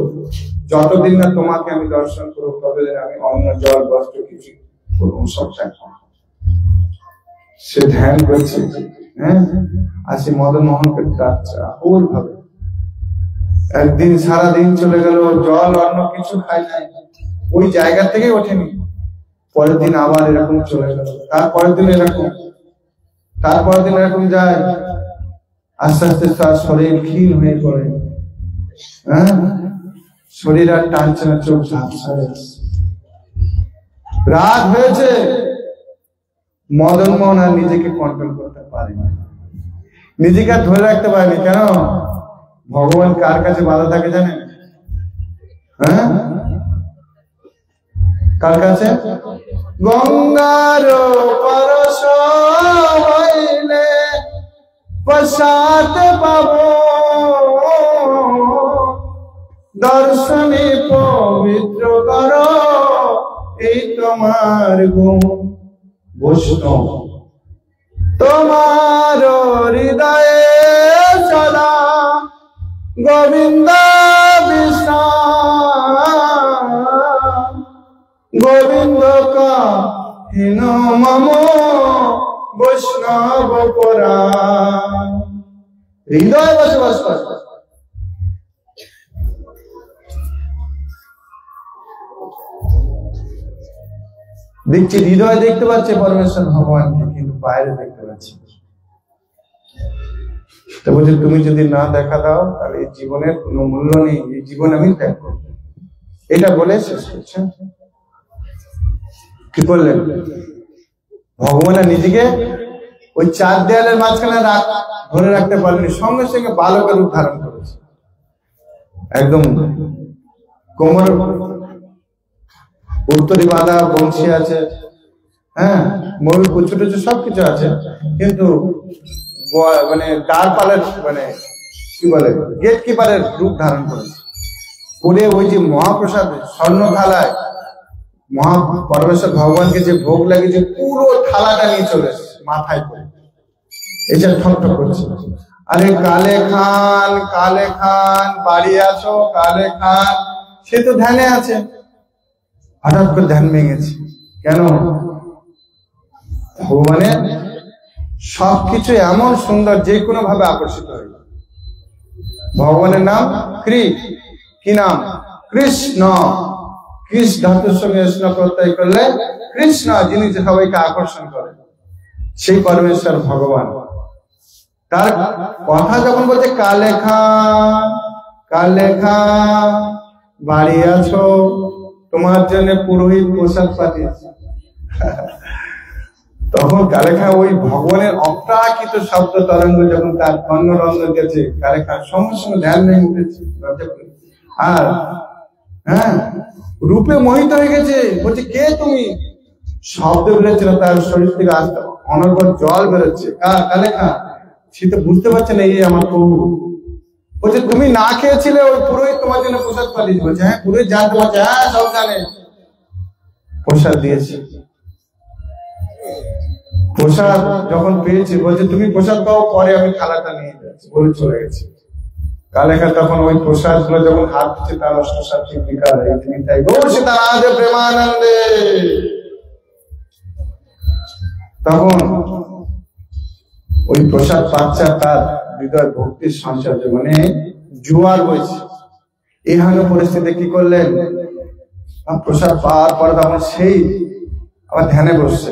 যতদিন না তোমাকে আমি দর্শন করবো ততদিন আমি অন্ন জল বস্ত্র কিছু করবো, সব থাকবো। সে ধ্যান করছে, হ্যাঁ, আর সে মদন মোহনকে ডাকছে আকুল ভাবে। একদিন সারাদিন চলে গেল, জল অন্য কিছু খায় নাই, ওই জায়গা থেকে ওঠেনি। পরের দিন আবার এরকম চলে গেল, তারপরের দিন এরকম, তারপরের দিন এরকম যায়। আস্তে আস্তে তার শরীর ক্ষীণ হয়ে পড়ে, হ্যাঁ, শরীর আর টানছে না, চোখ ঝাপসা। রাত হয়েছে, মদন মোহন আর নিজেকে কন্ট্রোল করতে পারেনি, নিজেকে আর ধরে রাখতে পারেনি। কেন? ভগবান কার কাছে বাধা থাকে জানেন? হ্যাঁ, কার কাছে? গঙ্গার পরশ হইলে প্রসাদ পাবো, দর্শনে পবিত্র করো এই তোমার গুণ। বৈষ্ণব তোমার হৃদয়ে সদা গোবিন্দ বিশ্রাম, গোবিন্দ কাহিন মম বৈষ্ণব পরাণ। হৃদয়ে বসবাস করে। দেখছি হৃদয় দেখতে পাচ্ছে পরমেশ্বর ভগবানকে, কিন্তু বাইরে দেখতে পাচ্ছি। তো বলছে তুমি যদি না দেখা দাও তাহলে এই জীবনের কোনো মূল্য নেই, এই জীবন আমি ত্যাগ করব। এটা বলে শেষ করছে। কি করলেন? ভগবান নিজেকে ওই চার দেয়ালের মাঝখানে ধরে রাখতে পারেনি, সঙ্গে সঙ্গে বালকের রূপ ধারণ করেছে। একদম কোমর উত্তরি বাঁধা, বংশী আছে, হ্যাঁ, ময়ূর কুচু টুচু সবকিছু আছে, কিন্তু মানে দ্বারপালের মানে কি বলে গেট কিপারের রূপ ধারণ করেছে। করে ওই যে মহাপ্রসাদ স্বর্ণ থালায় পরমেশ্বর ভগবানকে যে ভোগ লাগিয়েছে, পুরো থালাটা নিয়ে চলে এসেছে মাথায় করে, এটা ঠকঠক করছে। আরে কালে খান, কালে খান, বাড়ি আসো কালে খান। সে তো ধ্যানে আছে, হঠাৎ করে ধ্যান ভেঙেছে। কেন? ভগবানের সবকিছু এমন সুন্দর, যে কোনো ভাবে আকর্ষিত হয়ে যায়। ভগবানের নাম কি নাম? কৃষ্ণ। কৃষ ধাতুর সঙ্গে স্ন প্রত্যয় করলে কৃষ্ণ, যিনি সবাইকে আকর্ষণ করেন, সেই পরমেশ্বর ভগবান। তার কথা যখন বলছে কালে খা বাড়ি আছো, তোমার জন্য পুরোহিত প্রসাদ পাঠিয়েছে। তখন কালেখা ওই ভগবানের অপ্রাকৃত শব্দ তরঙ্গ যখন তার কর্ণরঙ্গ দিয়েছে, কালেখার সঙ্গে সঙ্গে ধ্যান নিয়ে উঠেছে আর রূপে মোহিত হয়ে গেছে। বলছে কে তুমি? শব্দ বেরোচ্ছিল তার শরীর থেকে, আসতে অনর্গল জল বেরোচ্ছে। কালেখা সে তো বুঝতে পারছে না এই আমার প্রভু। বলছে তুমি না খেয়েছিলে, ওই পুরোহিত তোমার জন্য প্রসাদ পাঠিয়েছে। বলছে হ্যাঁ পুরোহিত জানতে পারছে, হ্যাঁ সব জানে, প্রসাদ দিয়েছে। প্রসাদ যখন পেয়েছে বলছে তুমি প্রসাদ পাও, পরে আমি থালাটা নিয়ে যাচ্ছি বলে চলে গেছে। কালেখা তখন ওই প্রসাদ গুলো যখন হাত দিচ্ছে, তার অষ্টসাত্ত্বিক বিকার তিনি তাই গৌর সীতারাধে প্রেমানন্দে। তখন ওই প্রসাদ পাচ্ছে, তার হৃদয় ভক্তির সঞ্চার, মানে জোয়ার বইছে। এহেন পরিস্থিতি কি করলেন, প্রসাদ পাওয়ার পরে তখন সেই আবার ধ্যানে বসছে।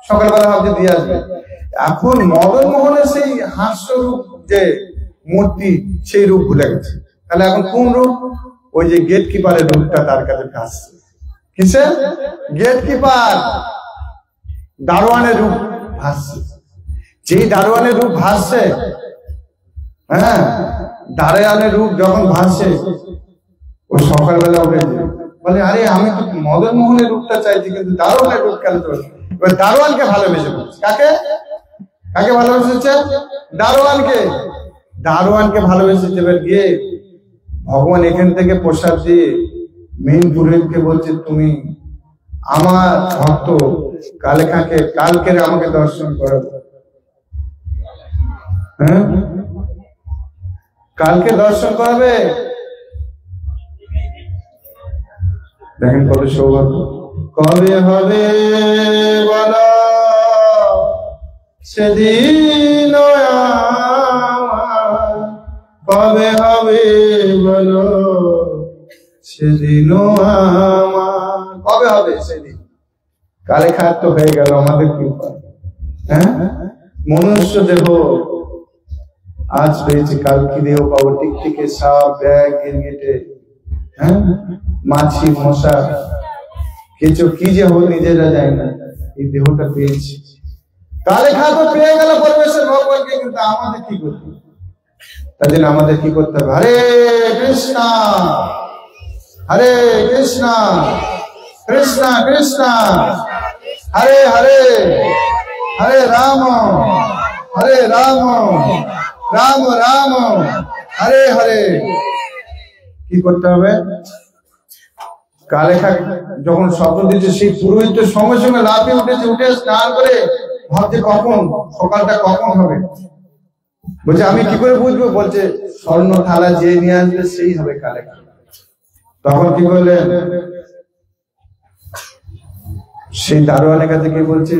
সকালবেলা ভাবছে দিয়ে আসবে। এখন মদন মোহনের সেই হাস্যরূপ যে মূর্তি, সেই রূপ ভুলে গেছে। তাহলে এখন কোন রূপ? ওই যে গেট কিপারের রূপটা তার কাছে ভাসছে। কিসের গেট কিপার? দারোয়ানের রূপ ভাসছে। যেই দারোয়ানের রূপ ভাসছে, হ্যাঁ দারোয়ানের রূপ যখন ভাসছে, ও সকালবেলা উঠে বলে আরে আমি তো মদন মোহনের রূপটা চাইছি, কিন্তু দারোয়ানের রূপ কেন চলছে? এবার দারোয়ানকে ভালোবেসে বলছে। কাকে কাকে ভালোবেসেছে? দারোয়ানকে ভালোবেসেছে। এবার গিয়ে ভগবান এখান থেকে প্রসাদ দিয়ে মেন পুরোহিতকে বলছে তুমি আমার ভক্ত কালেখাকে কালকে আমাকে দর্শন করাবে। হ্যাঁ কালকে দর্শন করাবে। দেখেন কত সৌভাগ্য। কবে হবে বলো সেদিন, কবে হবে বলো সেদিন আমার, কবে হবে সেদিন? কালেখার তো হয়ে গেল আমাদের কৃপা। হ্যাঁ মনুষ্য দেহ আজ পেয়েছি, কাল কি দেহ পাবো? টিকটিকে, সাপ, ব্যাগ, গিরগিটে, হ্যাঁ মাছি, মশা, কিছু কি যে হোক নিজেরা যায় না, এই দেহটা পেয়েছি। কালেখা তো পেয়ে গেল পরমেশ্বর ভগবানকে, কিন্তু আমাদের কি করতে হবে? তার জন্য আমাদের কি করতে হবে? হরে কৃষ্ণ হরে কৃষ্ণ কৃষ্ণ কৃষ্ণ হরে হরে, হরে রাম রাম রাম হরে হরে। কি করতে হবে? কালেখা যখন স্বপ্ন দিচ্ছে, সেই পুরোহিতের সঙ্গে সঙ্গে লাফিয়ে উঠেছে, উঠে স্নান করে ভাবছে কখন সকালটা কখন হবে। বলছে আমি কি করে বুঝবো? বলছে স্বর্ণ থালা যে নিয়ে আসবে সেই হবে কালেখা। তখন কি করলেন? সেই দারোয়ানের কাছে কি বলছে,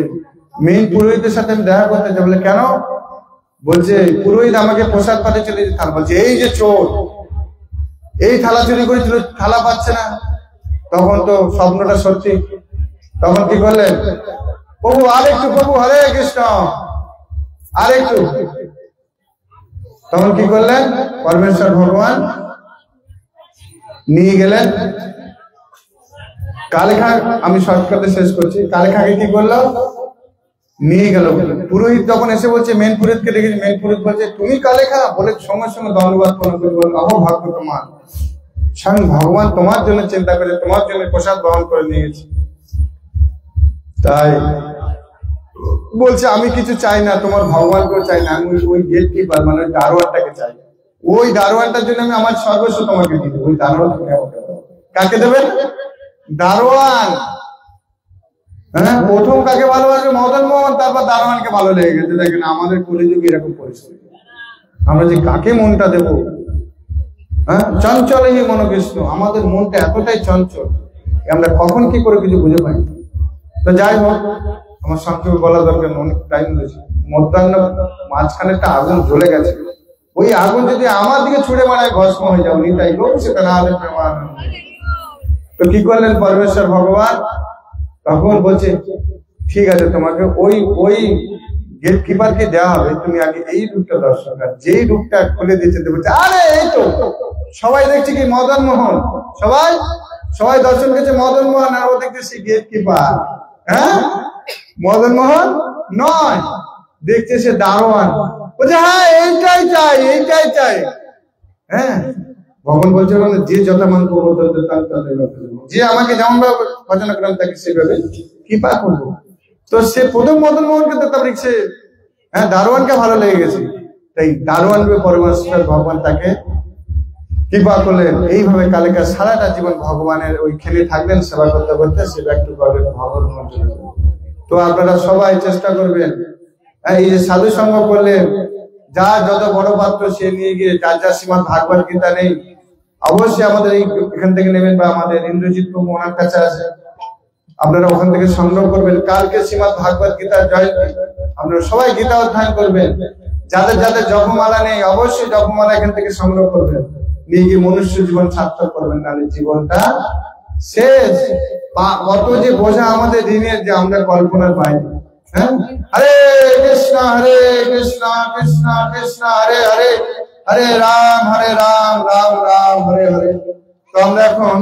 মেন পুরোহিতের সাথে আমি দেখা করতে চাই। বলে কেন? বলছে পুরোহিত আমাকে প্রসাদ পাঠিয়ে চলে থালা। বলছে এই যে চোর, এই থালা চুরি করেছিল, থালা পাচ্ছে না। তখন তো স্বপ্নটা সত্যি। তখন কি করলেন? প্রভু আরেকটু, প্রভু হরে কৃষ্ণ আরেকটু। তখন কি করলেন? পরমেশ্বর ভগবান নিয়ে গেলেন কালেখা। আমি শর্টকাটে শেষ করছি। কালেখাকে কি করলো? নিয়ে গেল। পুরোহিত যখন এসে বলছে, মেন পুরোহিতকে দেখেছি, মেন পুরোহিত বলছে তুমি কালেখা? বলে সঙ্গে সঙ্গে দণ্ডবাদ করে বলল অহ ভাগ্য তোমার, স্বয়ং ভগবান তোমার জন্য চিন্তা করে তোমার জন্য প্রসাদ বহন করে নিয়ে গেছে। তাই বলছে আমি কিছু চাই না, তোমার ভগবানকেও চাই না, আমি ওই গেট কিপার মানে ওই দারোয়ানটাকে চাই। ওই দারোয়ানটার জন্য আমি আমার সর্বস্ব তোমাকে দিই। ওই দারোয়ানটাকে কাকে দেবেন? দারোয়ান। হ্যাঁ প্রথম কাকে ভালোবাসবে? মদন মোহন, তারপর দারোয়ানকে ভালো লেগে গেছে। দেখেন আমাদের কলিযুগে এরকম পরিস্থিতি, আমরা যে কাকে মনটা দেবো। হ্যাঁ চঞ্চল এই মনোকৃষ্ণ, আমাদের মনটা এতটাই চঞ্চল, আমরা কখন কি করে কিছু বুঝে পাই। তো যাই হোক, আমার সংক্ষেপে বলা দরকার, অনেক টাইম দিয়েছে। মধ্যাহ্ন মাঝখানে একটা আগুন জ্বলে গেছে, ওই আগুন যদি আমার দিকে ছুড়ে মারায় ভস্ম হয়ে যাও, নিতাই গো সেটা না হলে প্রেমানন্দ। তো কি করলেন পরমেশ্বর ভগবান? তখন বলছে ঠিক আছে, তোমাকে ওই ওই গেট কিপারকে দেওয়া হবে, তুমি আগে এই রূপটা দর্শন কর। যেই রূপটা খুলে দিচ্ছে তো বলছে আরে এই তো সবাই দেখছে কি মদন মোহন, সবাই সবাই দর্শন করছে মদন মোহন, আর ও দেখতেছি গেট কিপার। হ্যাঁ, মদন মোহন নয়, দেখছে সে দারোয়ান। বলছে হ্যাঁ এইটাই চাই, এইটাই চাই। হ্যাঁ, ভগবান বলছে যে যত মান করবো যে আমাকে যেমন ভাবে ভজন করেন তাকে সেভাবে কৃপা করবো। তো সে প্রথম মদন মোহনকে তো তারপরে সে দারোয়ানকে ভালো লেগে গেছে, তাই দারোয়ান পরমেশ্বর ভগবান তাকে কৃপা করলেন। এইভাবে কালিকা সারাটা জীবন ভগবানের ওই খেলে থাকলেন, সেবা করতে করতে সেটা একটু করবেন ভগবান। তো আপনারা সবাই চেষ্টা করবেন, এই যে সাধু সঙ্গ করলেন, যা যত বড় পাত্র সে নিয়ে গিয়ে, যার যার শ্রীমদ ভাগবত গীতা নেই অবশ্যই আমাদের এখান থেকে নেবেন, বা আমাদের ইন্দ্রজিৎ প্রভু ওনার কাছে আছে, আপনারা ওখান থেকে সংগ্রহ করবেন। কালকে শ্রীমদ ভাগবত গীতার জয়ন্তী, আপনারা সবাই গীতা অধ্যয়ন করবেন। যাদের যাদের জপমালা নেই অবশ্যই জপমালা এখান থেকে সংগ্রহ করবেন, নিয়ে গিয়ে মনুষ্য জীবন সার্থক করবেন, নাহলে জীবনটা শেষ। কত যে বোঝা আমাদের দিনের, যে আমরা কল্পনার বাইরে। হ্যাঁ, হরে কৃষ্ণ কৃষ্ণ কৃষ্ণ হরে হরে, হরে রাম রাম রাম হরে হরে। তো আমরা এখন